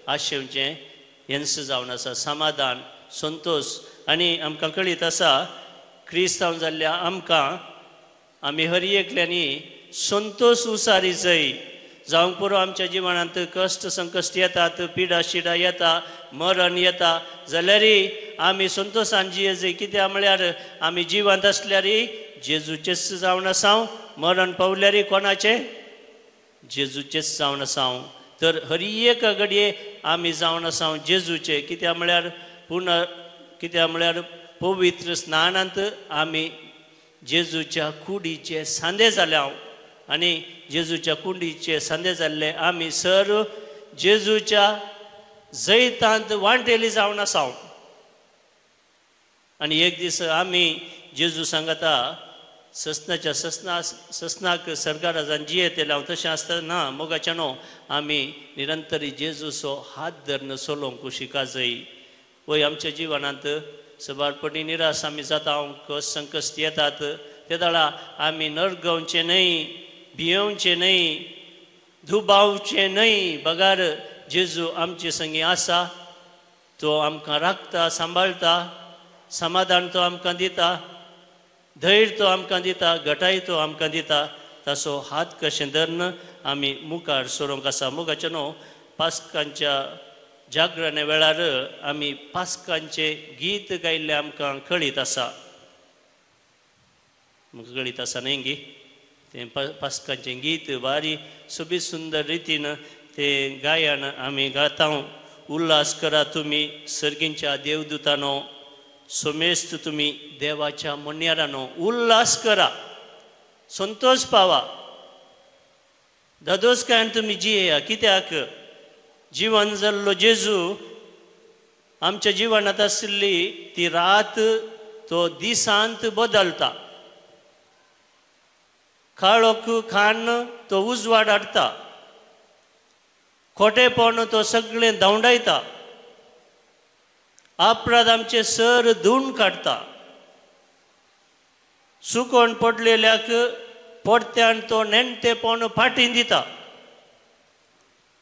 आशेवचें हेंच जावन आसा. समाधान, संतोश. आनी आमकां कळीत आसा क्रिस्तांव जाल्ल्या आमकां आमी हर एकल्यांनी संतोश उसारी जाय. जावंक पुरो आमच्या जिवनांत कश्ट संकश्ट येतात, पिडा शिडा येता, मरण येता, जाल्यार आमी संतोशान जिये जाय. कित्याक म्हळ्यार आमी जिवंत आसल्यार जेजूचेच जावन आसांव, मरण पावल्यार कोणाचें? जेजूचेच जावन आसांव. तर हर एक घडये आमी जावन आसांव जेजूचे. कित्याक म्हळ्यार पवित्र स्नानांत आमी जेजूच्या कुडीचे सांदे जाल्या आनी जेजूच्या कुडीचे सांदे जाल्ले आमी सर्व जेजूच्या जैतांत वांटेली जावन आसांव. आनी एक दीस आमी जेजू सांगता ससनाक सर्गाराजान जियेतेले हांव तशें आसतना मोगाचें न्हू, आमी निरंतरी जेजूचो हात धरून चलोवंक शिका जाय. वय आमच्या जिवनांत सबारपणी निराश आमी जाता, कश्ट संकश्ट येतात, ते दाळा आमी नरगवचें न्हय, भियेवचें न्हय, दुबावचें न्हय. बगार जेजू आमचे संगी आसा, तो आमकां राखता, सांबाळटा, समाधान तो आमकां दिता, धैर्य तो आमकां दिता, घटाय तो आमकां दिता. ताचो हात कशें धरून आमी मुखार सरोंक आसा. मोगाचें न्हू, पास्कांच्या जागरणे वेळार आमी पास्कांचें गीत गायिल्लें आमकां कळीत आसा. म्हाका कळीत आसा न्हय गी तें पास्कांचें गीत बारी सोबीत सुंदर रितीन तें गायन आमी गाता. उल्हास करा तुमी सर्गींच्या देवदूतानो, सोमेस्त तुमी देवाच्या मण्यारानो. उल्हास करा, संतोष पावा, धादोसकायेन तुमी जियेया. कित्याक जिवन जाल्लो जेजू आमच्या जिवनांत आशिल्ली ती रात तो दिसांत बदलता. काळोख खाण तो उजवाड हाडटा, खोटेपण तो सगळें धांवडायता, अपराध आमचे सर धुवन काडटा, सुकोवन पडलेल्याक पडत्यान तो नेणटेपण फाटीं दिता,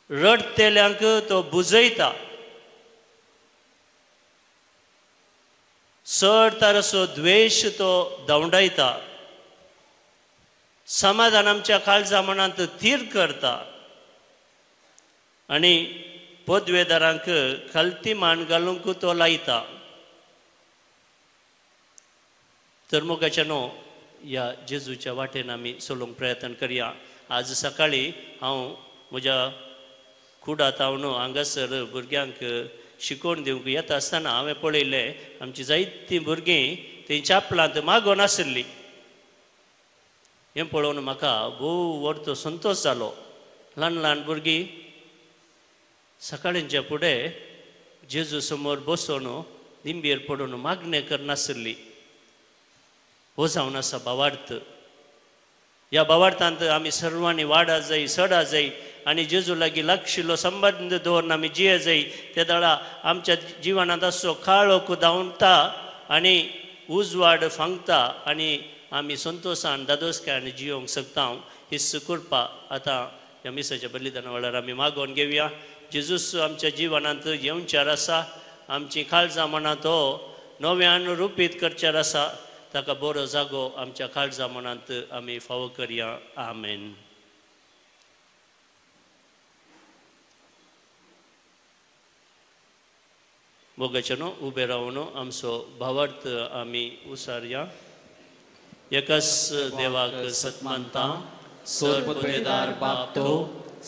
रडतेल्यांक तो बुजयता, चड तारसो द्वेश तो धांवडायता, समाधान आमच्या काळजा मनांत थीर करता आनी पदवेदारांक खालती मान घालूंक तो लायता. तर मोगाचें न्हू, ह्या जेजूच्या वाटेन आमी चलोवंक प्रयत्न करया. आज सकाळी हांव म्हज्या कुडांत हांव न्हू हांगासर भुरग्यांक शिकोवन दिवंक येता आसतना हांवें पळयलें आमचीं जायतीं भुरगीं थंय चापलांत मागोन आशिल्लीं. हें पळोवन म्हाका भोव व्हडतो संतोश जालो. ल्हान ल्हान भुरगीं सकाळींच्या फुडें जेजू समोर बसून लिंबेर पडून मागणें करनाशिल्लीं. हो जावन आसा भावार्थ. ह्या भावार्थांत आमी सर्वांनी वाडा जाय, सडा जाय आनी जेजू लागीं लागशिल्लो संबंद दवरून आमी जिये जाय. ते दाळा आमच्या जिवनांत असो काळोख धांवता आनी उजवाड फांगता आनी आमी संतोशान दादोसकायान जियोंक शकता. हिस्स कृपा आतां ह्या मिसाच्या बलिदाना वेळार आमी मागोवन घेवया. जेजूस आमच्या जिवनांत येवचार आसा, आमची काळजां मनां तो नव्यान रुपीत करचार आसा. ताका बरो जागो आमच्या काळजां मनांत आमी फावो करया. आमेन. मोगाचेनो उबे रावन आमचो भावार्थ आमी उसारया. एकच देवाक सत्मानता सोरपतवेदार बाप तो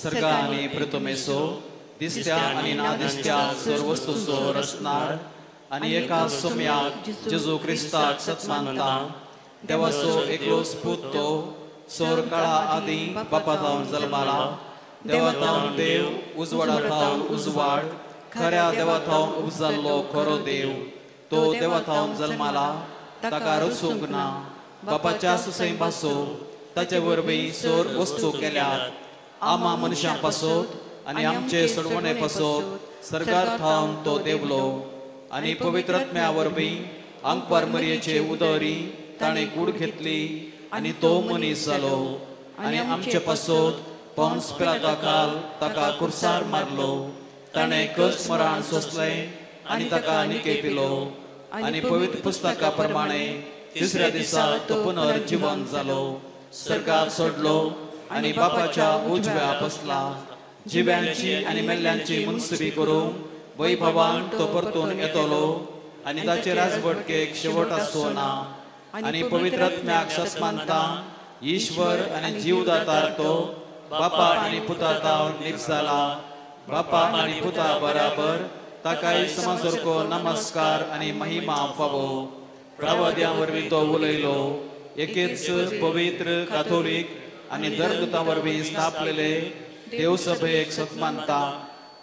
सर्गा आनी प्रथमेसो दिसत्या आनी नादिसत्या सर्व वस्तूचो रचणार आनी एका सोम्याक जेजू क्रिस्ताक सत्मानता देवाचो एकलोच पूत तो सोर काळा आदी बापा जावन जल्माला देवा थावन देव उजवाडा थावन उजवाड खऱ्या देवा थावन उपजाल्लो खरो देव तो देवा थावन जल्माला ताका रचूंक ना बापाच्या सुसैम पासो ताचे वरवीं सोर वस्तू केल्यात आमा मनशां पासोत आनी आमचे सोडवणे पासोत सर्गार थावन तो देवलो आनी पवित्रात्म्या वरवीं आंकवार मरयेचे उदरी ताणें कूड घेतली आनी तो मनीस जालो आनी आमचे पासोत पौंस पिलाताकाल ताका कुर्सार मारलो ताणें कस मरण सोंसलें आनी ताका निके पिलो आनी पवित्र पुस्तका प्रमाणे तिसऱ्या दिसा तो पुनर्जीवन जालो सर्गाक सोडलो आनी बापाच्या उजव्या बसला जिव्यांची आनी मेल्ल्यांची मुनसबी करूंक वैभवान तो परतून येतलो आनी ताचे राजवटकेक शेवट आसचो ना आनी पवित्रात्म्याक सत्मानता ईश्वर आनी जीवदातार तो बापा आनी पुता तावन एक जाला बापा आनी पुता बराबर ताकाय समासारको नमस्कार आनी महिमा फावो प्रवाद्यां वरवीं तो उलयलो एकेच पवित्र काथोलीक आनी दरगतां वरवीं स्थापलेले देव सभेक सत्मानता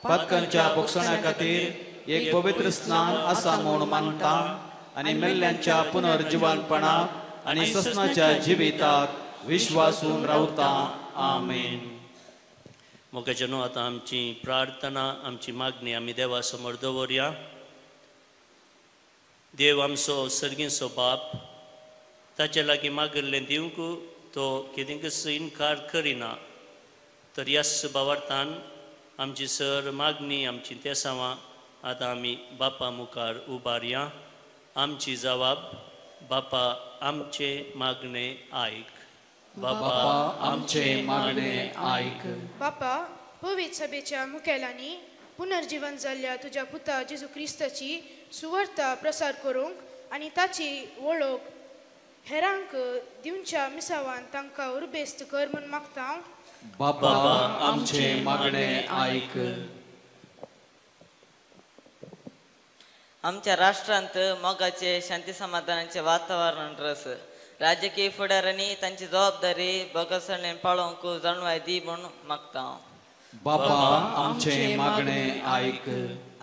पातकांच्या भोगसणा खातीर एक पवित्र स्नान आसा म्हूण मानता आनी मेल्ल्यांच्या पुनर्जीवनपणाक आनी ससनाच्या जिविताक विश्वासून रावता आमेन. मोगाचेनो आतां आमची प्रार्थना आमची मागणी आमी देवा समोर दवरया. देव आमचो सर्गीचो बाप ताचे लागीं मागिल्लें दिवंक तो केदींच इन्कार करिना तर ह्याच भावार्थान आमची सर मागणी आमची तेसावां आतां आमी बापा मुखार उबारया. आमची जबाब बापा आमचे मागणे आयक. बापा आमचे मागणे आयक. बापा पवित्र सभेच्या मुखेलांनी पुनर्जीवन जाल्ल्या तुज्या पुता जेजू क्रिस्ताची सुवार्ता प्रसार करूंक आनी ताची वळख हेरांक दिवच्या मिसावान तांकां उर्बेस्त कर म्हूण मागता. बापा आमचे मागणे आयक. आमच्या राष्ट्रांत मोगाचे शांती समाधानाचे वातावरण रस राजकीय फुडाऱ्यांनी तांची जबाबदारी बोगसपणान पाळोवंक जाणवाय दी म्हूण मागता. बापा आमचे मागणे आयक.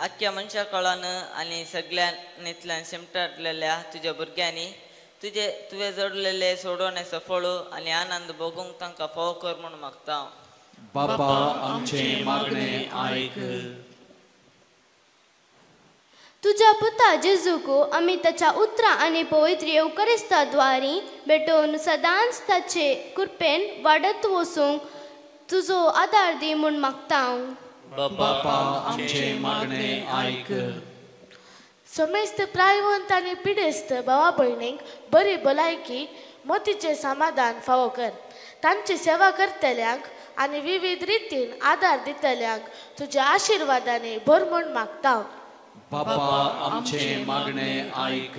आख्या मनशा कळान आनी सगळ्यांतल्यान शिमटाटलेल्या तुज्या भुरग्यांनी तुवें जोडलेले सोडवणे सफळ आनी आनंद भोगूंक तांकां फाव कर म्हूण मागता. बापा आमचे मागणे आयक. तुझ्या पुता जेजूको आमी ताच्या उतरां आनी पवित्र येवकरिस्ताद्वारी भेटोवन सदांच ताचे कृपेन वाडत वचूंक तुजो आदार दी म्हूण मागता. बापा आमचे मागणे आयक. समेस्त प्रायवंत आनी पिडेस्त भावा भयणींक बरी भलायकी मोतीचे समाधान फावो कर. तांची सेवा करतल्यांक आनी विविध रितीन आदार दितल्यांक तुज्या आशिर्वादांनी भर म्हूण मागता. बापा आमचे मागणे आयक.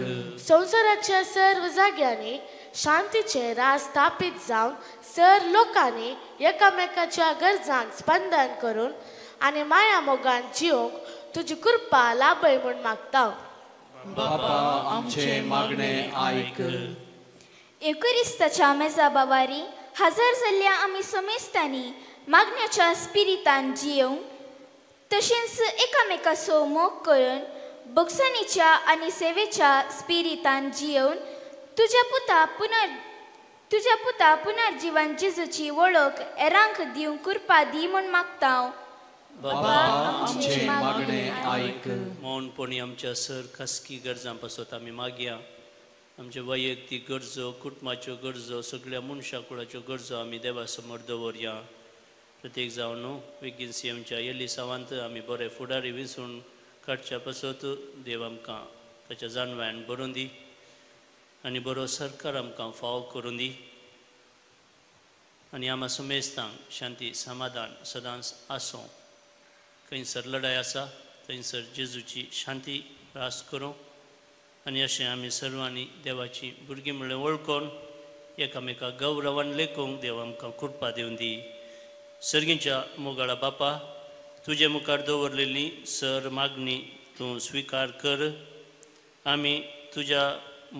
संवसाराच्या सर्व जाग्यांनी शांतीचे राज स्थापीत जावन सर लोकांनी एकामेकाच्या गरजांक स्पंदन करून आनी माया मोगान जिवंक तुजी कृपा लाभय म्हूण मागता. बापा आमचे मागणे आयक. एकुरिस्ताच्या मेजा बावारी हजर जाल्ल्या आमी समेस्तांनी मागण्याच्या स्पिरितान जियोंक तशेंच एकामेकाचो मोग करून बगसणीच्या आनी सेवेच्या स्पिरितान जियोवन तुज्या पुता पुनर्जीवन जेजूची वळख हेरांक दिवंक कृपा दी म्हूण मागता. बाबा आमचे मागणे आयक. मौनपणी आमच्या सर खासगी गरजां पासत आमी मागया. आमचे वैयक्तीक गरजो कुटुंबाच्यो गरजो सगळ्या मनशा कुळाच्यो गरजो आमी देवा समोर दवरया. प्रत्येक जावन बेगीन सीएमच्या येल्ली सावंत आमी बरे फुडारी विंचून काडच्या पासत देव आमकां ताच्या जाणव्यान बरोवन दी आनी बरो सरकार आमकां फाव करून दी आनी आम्हा समेस्तांक शांती समाधान सदांच आसूं. खंयसर लढाय आसा थंयसर जेजूची शांती रास करूं आनी अशें आमी सर्वांनी देवाची भुरगीं म्हणलें वळखून एकामेकाक गौरवान लेखूंक देव आमकां कृपा दिवन दी. सर्गींच्या मोगाळा बापा, तुजे मुखार दवरलेली सर मागणी तूं स्विकार कर. आमी तुज्या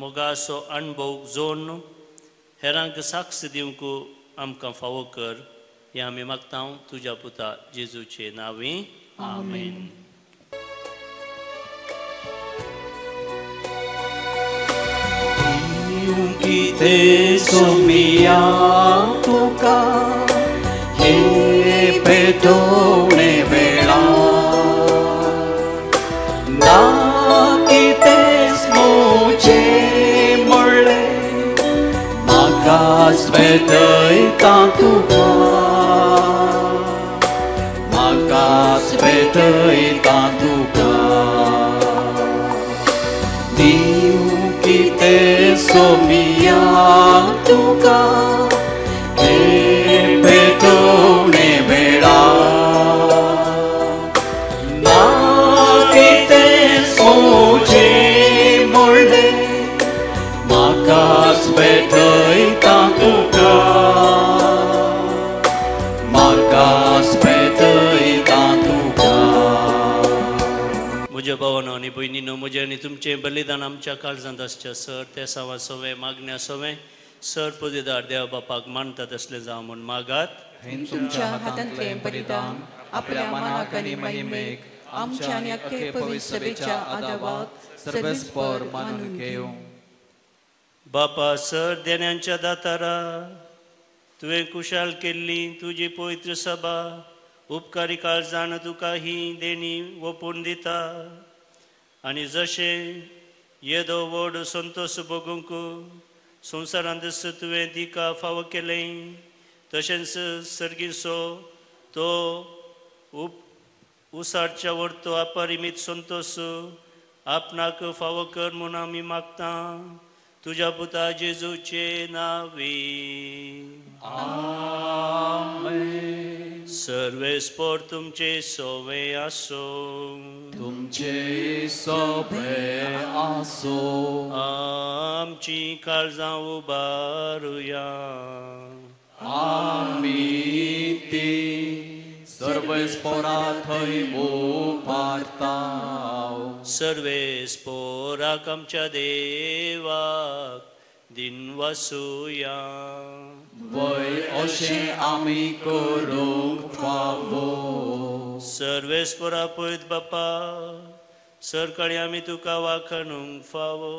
मोगाचो अणभव जोडून हेरांक साक्ष दिवंक आमकां फावो कर. हें आमी मागता तुज्या पुता जेजूचे नांवी. आमेन. कितें सोमिया तुका हे पेटोवणे वेळा ना कितेंच मोचे म्हणलें म्हाकाच भेटयता तुका म्हाकाच भेटयता तुका दिव कितें सोमिया तुका हे पेटोवणे वेळा ना कितेंच मोचे म्हणलें म्हाकाच भेटयता तुका म्हाकाच भेटयता तुका. म्हज्या भावानो आनी भयणीनो, म्हजें आनी तुमचें बलिदान आमच्या काळजांत आसचें सर. ते सावा सवें मागण्या सवें सर पदवीदार देवा बापाक मानता तसलें जावं म्हूण मागात. तुमच्या हातांतलें बलिदान आपल्या मनाक आनी महिमेक आमच्या आनी अख्खे पवित्र सभेच्या आदावाक सर्वेस्पर मानून घेवं. बापा सर देण्यांच्या दातारा, तुवें कुशाल केल्ली तुजी पवित्र सभा उपकारी काळजान तुका ही देणी ओपून दिता. आनी जशें येदो व्हड संतोश भोगूंक संवसारांत तुवें दिका फावो केलें, तशेंच सर्गीचो तो उसाडच्या व्हरतो अपरिमीत संतोश आपणाक फावो कर म्हूण आमी मागता तुज्या पुता जेजूचे नांवी. आमेन. सर्वेस्पर तुमचे सोवे आसो. तुमचे सोवे आसो. आमची काळजां उबारुया. आमी ती सर्वेस्परा थंय उबारता. सर्वेस्पराक आमच्या देवाक दिनवासुया. वय अशें आमी करूंक फावो. सर्वेस्परा पळयत बापा, सरकाळी आमी तुका वाखणूंक फावो.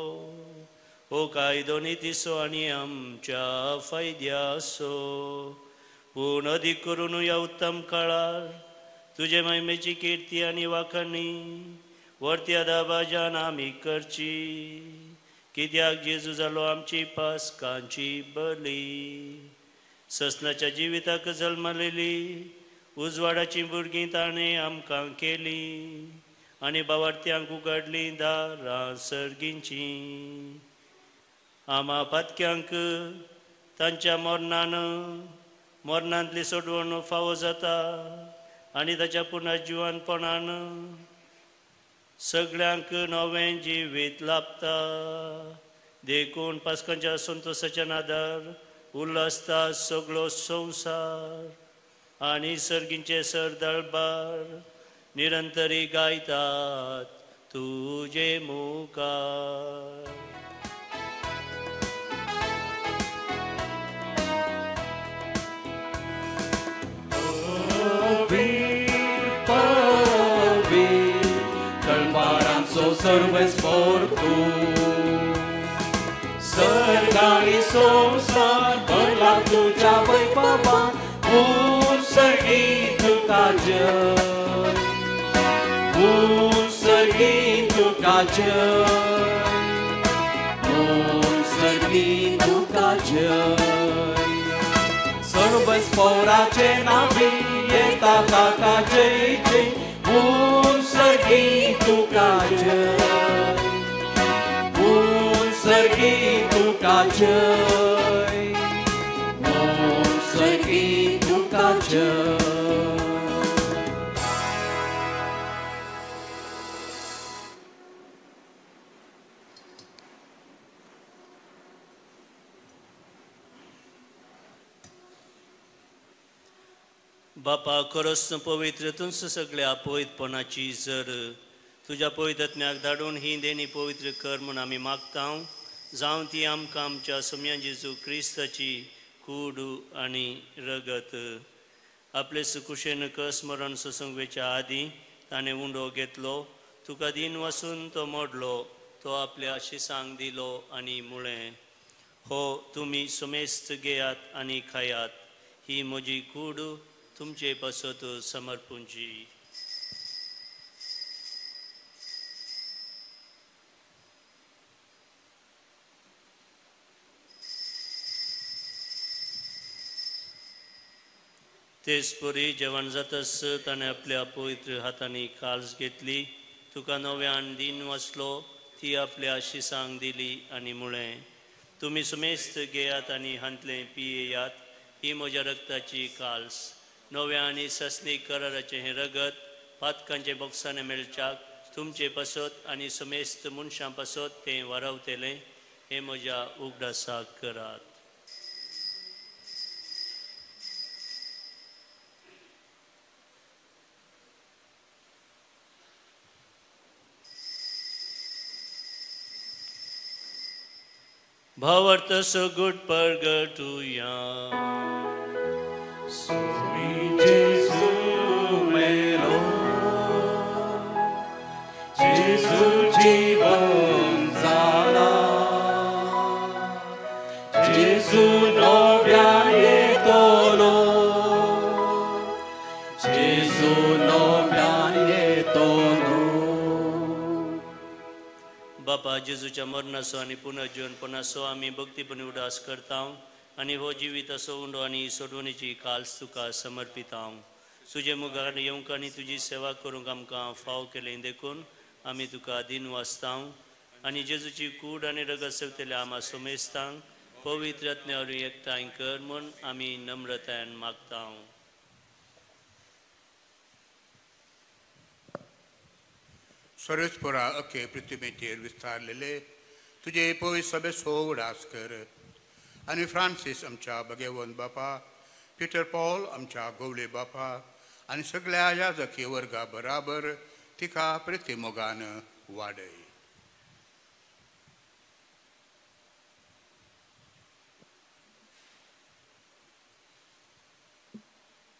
हो कायदो नितीसो आनी आमच्या फायद्यासो. पूण अदीक करून ह्या उत्तम काळार तुजे महिमेची किर्ती आनी वाखणी वर्त्या दाबाजान आमी करची. कित्याक जेजू जालो आमची पासकांची बली. ससनाच्या जिविताक जल्मलेली उजवाडाची भुरगीं ताणें आमकां केली आनी बावार्थ्यांक उगडलीं दारां सर्गींचीं. आमा पातक्यांक तांच्या मरणांतली सोडवण फावो जाता आनी ताच्या पुनर्जिवनपणान सगळ्यांक नवें जिवीत लाभता. देखून पासकांच्या संतोशाच्या नादार उल्हासता सगळो संवसार आनी सर्गींचे सर दळबार निरंतरी गायतात तुजे मुखार. सर्वेस्पर तूं सर्गाणी संवसार भरला तुज्या वैभवान. सर्गीत तुका जय, सर्गीत तुका जय, सर्गीत तुका जय. सर्वेस्पराचे नावी येता ताका जय जय. सर्गीत तुका जय, सर्गीत तुका जय, सर्गीत तुका जय. बापा खरोच पवित्र तुमचं सगळ्या पवित्रपणाची जर तुझ्या पवित्रत्म्याक धाडून ही देणी पवित्र कर म्हणून आम्ही मागता जावं ती आमकां आमच्या सम्यान जेजू क्रिस्ताची कूड आणि रगत आपले सुकुशेन स्मरण ससंगेच्या आदी ताणें उंडो घेतलो तुका दिन वसून तो मोडलो तो आपल्या शिसांक दिलो आणि मुळें हो तुम्ही समेस्त घेयात आणि खायात ही म्हजी कूड तुमचे पासत समर्पूंची तेच परी जेवण जातस ताणें आपल्या पवित्र हातांनी काल्स घेतली तुका नव्यान दिन वचलो ती आपल्या शिसांक दिली आणि मुळें तुम्ही समेस्त घेयात आणि हांतले पियेयात ही म्हज्या रक्ताची काल्स नव्या आणि सस्नीक कराराचें हें रगत पातकांचे बॉक्साने मेळच्याक तुमचे पासत आणि समेस्त मनशां पासत तें वारवतेलें हें म्हज्या उगडासाक करात भावार्थस गुड परगटुया Sumi Jesu melo Jesu जीवन जाला Jesu नव्यान येतलो Jesu नव्यान येतलो बापा जेजूच्या मरणाचो आणि पुनर्जीवनपणाचो आम्ही भक्तीपणे उडास करता आणि हो जिवीत असो उंडो आणि सोडवणीची काल्स तुका समर्पिता तुझे मुखार येवंक आनी तुजी सेवा करूंक आमकां फाव केलें देखून आमी तुका दिन वाचता आनी जेजूची कूड आनी रगत सेवतेल्या आमा सोमेस्तांक पवित्र आत्म्यावर एकठांय कर म्हूण आमी नम्रतायेन मागता सर्वेस्परा अख्खे पृथ्वीचेर विस्तारलेले तुझे पवित्र सभेचो उडास कर आनी फ्रांसीस आमच्या भगवंत बापा पिटर पॉल आमच्या गवळे बापा आनी सगळ्या याजकी वर्गा बराबर तिका प्रतिमोगान वाडय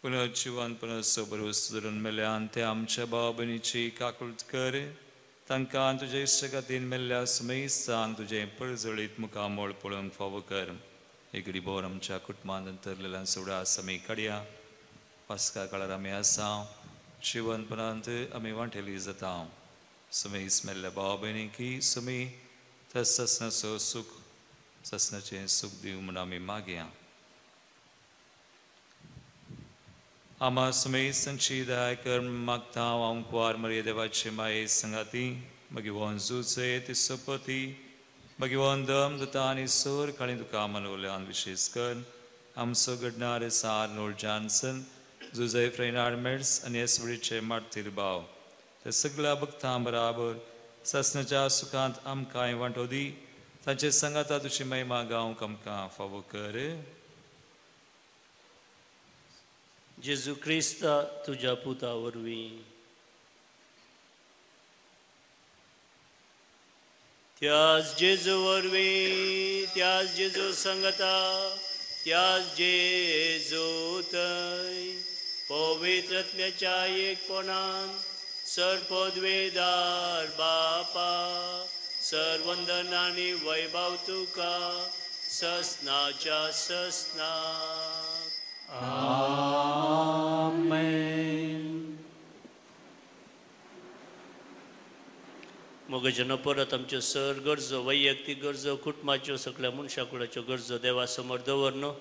पुनर्जीवनपणाचो भरोस धरून मेल्यान ते आमच्या भाव भयणीची काकुळट कर तांकां तुजे इश्टगातीन मेल्ल्या समेस्तान तुजें पळजळीत मुखामोळ पळोवंक फावो कर एक रिबोर आमच्या कुटुंबांत अंतरलेल्या सोडा समी काडया पास्का काळार आमी आसा जिवनपणांत आमी वांटेली जाता समेस मेल्ल्या भाव भयणीकी समी ससनाचो सूख ससनाचें सूख दिव म्हूण आमी मागया आमा समेस संची दया कर मागता हांव कुंवार मरिये देवाचे माये संगाती भगवान जुचे तिसपती भगवान दम दुता आनी सोर काळी तुका मनोवल्यान विशेष कर आमचो घडणार सार नोळ जॉन्सन जुजे फ्रेनार्ड मेड्स आनी एसवडीचे मार्तीर भाव ते सगळ्या भक्तां बराबर ससनाच्या सुखांत आमकांय वांटो दी तांचे संगाता तुजी महिमा गावंक आमकां फावो कर जेजू क्रिस्ता तुझ्या पुता वरवीं त्याच जेजू वरवीं त्याच जेजू संगता त्याच जेजू थंय पवित्र आत्म्याच्या एकपणान सर्वपदवेदार बापा सर्वंदन आनी वैभव तुका ससनाच्या ससनाक मोगेच्या परत आमच्यो सर गरजो वैयक्तीक गरजो कुटुंबाच्यो सगळ्या मनशाकुळाच्यो गरजो देवा समोर दवरनो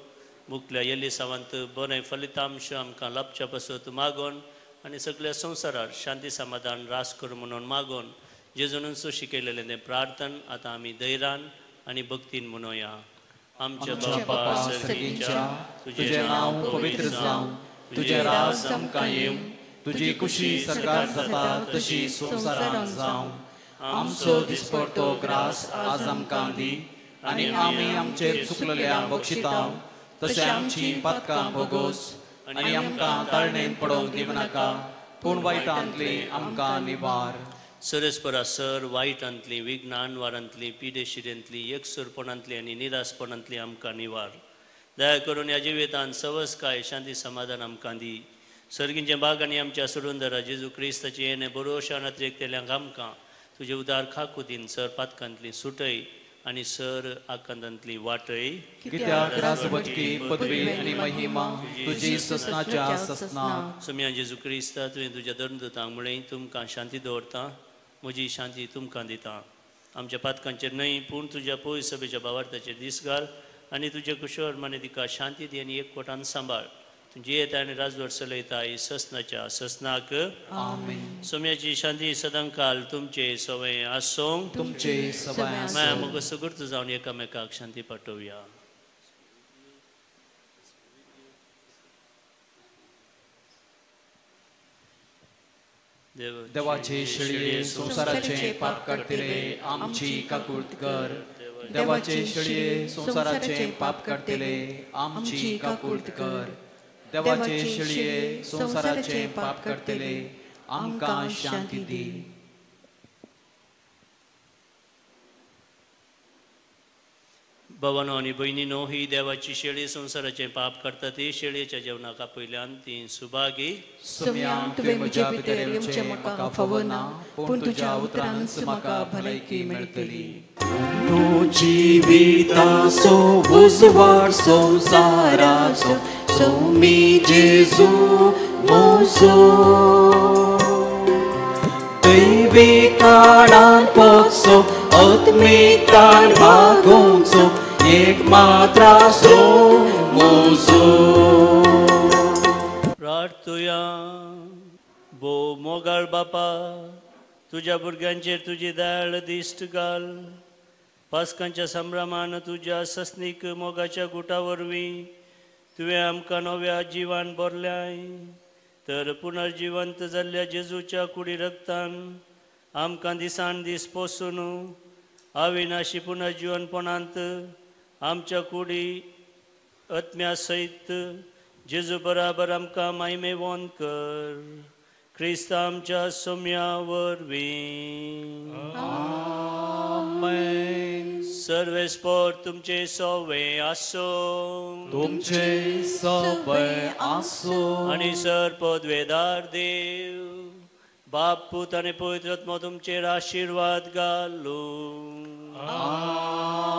मुखल्या येली सावंत बरें फलितांश आमकां लाभच्या पासत मागोन आनी सगळ्या संवसारार शांती समाधान रास कर म्हणून मागोन जेजून शिकयलेलें तें प्रार्थन आतां आमी धैर्यान आनी भक्तीन मनोवया आमच्या बापा सगळींच्या तुझे नाव पवित्र जावं तुझे राज आमकां येवं तुजी खुशी सरकार जाता तशी संवसारांत जावं आमचो दिसपडटो ग्रास आज आमकां दी आनी आमी आमचेर चुकलेल्या बक्षितांव तशें आमची पातकां भोगोस आनी आमकां तळणेन पडोवंक दिवं नाका पूण वायटांतली आमकां निवार. सरस्परासर वायटांतली विघ्नान वारांतली पिडेशिरेंतली एकसुरपणांतली आनी निरासपणांतली आमकां निवार. दया करून ह्या जिवितांत सवस्काय शांती समाधान आमकां दी. सर्गींचे बाग आनी आमच्या सोडूनदारा जेजू क्रिस्ताची येणे बरोवशान अतिरेकतेल्यांक आमकां तुजे उदार खाकुदीन सर पातकांतली सुटय आनी सर आकांतांतली वाटय. कित्याक राजवटकी पदवी आनी महिमा तुजी ससनाच्या ससना. सोम्या जेजू क्रिस्ता तुवें तुज्या धर्मदूतांक म्हळें तुमकां शांती दवरता, म्हजी शांती तुमकां दिता. आमच्या पातकांचेर न्हय पूण तुज्या पवित्र सभेच्या भावार्थाचेर दीस घाल आनी तुजे कुशळ माने तिका शांती दी आनी एकवटान सांबाळ. तुजी येता आनी राजवट चलयताय ससनाच्या ससनाक. आमेन. सोम्याची शांती सदांकाल तुमचे सवय आसूं. तुमचे सवय आसूं. माया मोग सुगुर्त जावन एकामेकाक शांती पाठोवया. देवाचे शेळये संसाराचे पाप काडतले आमची काकुळट कर. देवाचे शेळये संसाराचे पाप काडतले आमची काकुळट कर. देवाचे शेळये संसाराचे पाप काडतले आमकां शांती दी. भावांनो आनी भयणीनो, ही देवाची शेळी संसाराचे पाप करता ती शेळयेच्या जेवणाका पयल्यान ती सुभागी. सोम्या तुवें म्हज्या भितर येवचें म्हाका फावो ना पूण तुज्या उतरांच म्हाका भलायकी मेळटली. तूं जिविताचो उजवाड संसाराचो सोमी जेजू मोजो. दैवी काळान पक्षो आत्मिकान भागोवचो एक मात्र आसरो मोजो. प्रार्थुया. भो मोगाळ बापा, तुज्या भुरग्यांचेर तुजी दयाळ दिश्ट घाल. पास्कांच्या संभ्रमान तुज्या सस्नीक मोगाच्या गुटा वरवीं तुवें आमकां नव्या जिवान भरल्याय. तर पुनर्जिवंत जाल्ल्या जेजूच्या कुडी रक्तान आमकां दिसान दीस पोसून अविनाशी पुनर्जिवनपणांत आमच्या कुडी आत्म्या सयत जेजू बराबर आमकां मायमेवंत कर. क्रिस्त आमच्या सोम्या वरवीं. आमेन. सर्वेस्पर तुमचे सवय आसूं. तुमचे सवय आसूं. आनी सर पदवेदार देव बाप पूत आनी पवित्र आत्मा तुमचेर आशिर्वाद घालूं.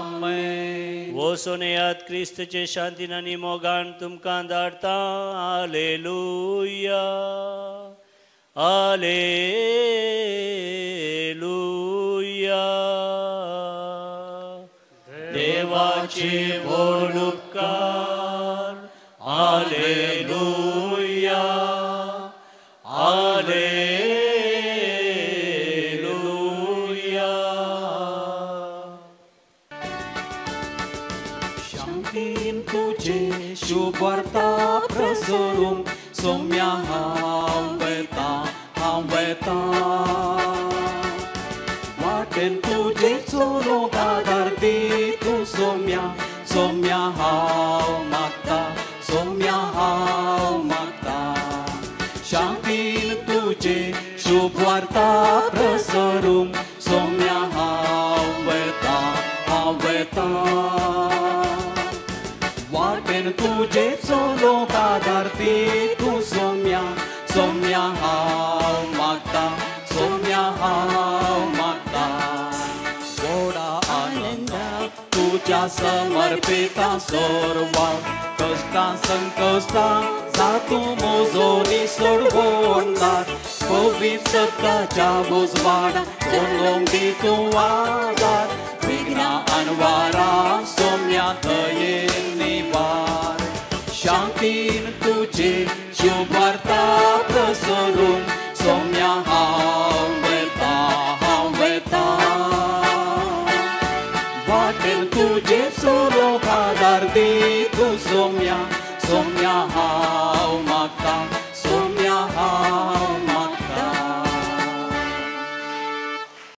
आमेन. वचून येयात क्रिस्तचे शांतीन आनी मोगान तुमकां धाडटा. हालेलुया. हालेलुया. देवाचे व्हड उपकार. हालेलुया. हालेलुया. शांतीन तुजे शुभ वार्ता प्रसरूंक सोम्या हांव वेता. वाटेन तुजे चलोवंक आदार दी तूं सोम्या. सोम्या हांव मागता. सोम्या हांव मागता. शांतीन तुजे शुभ वार्ता प्रसरूंक सोम्या हांव वेता. वाटेन तुजे चलोवंक आदार दी तूं सोम्या. सोम्या हांव मागता. सोम्या हांव मागता. व्हडा आनंदा तुज्या समर्पिता सोरवाक कश्टां संकश्टां जातूं म्हजो निसोड वोंडलार. पवित्र सत्याच्या उजवाडा चलोवंक दी तूं आदार. विघ्नां आनवारां सोम्या दयेन निवार. शांतीन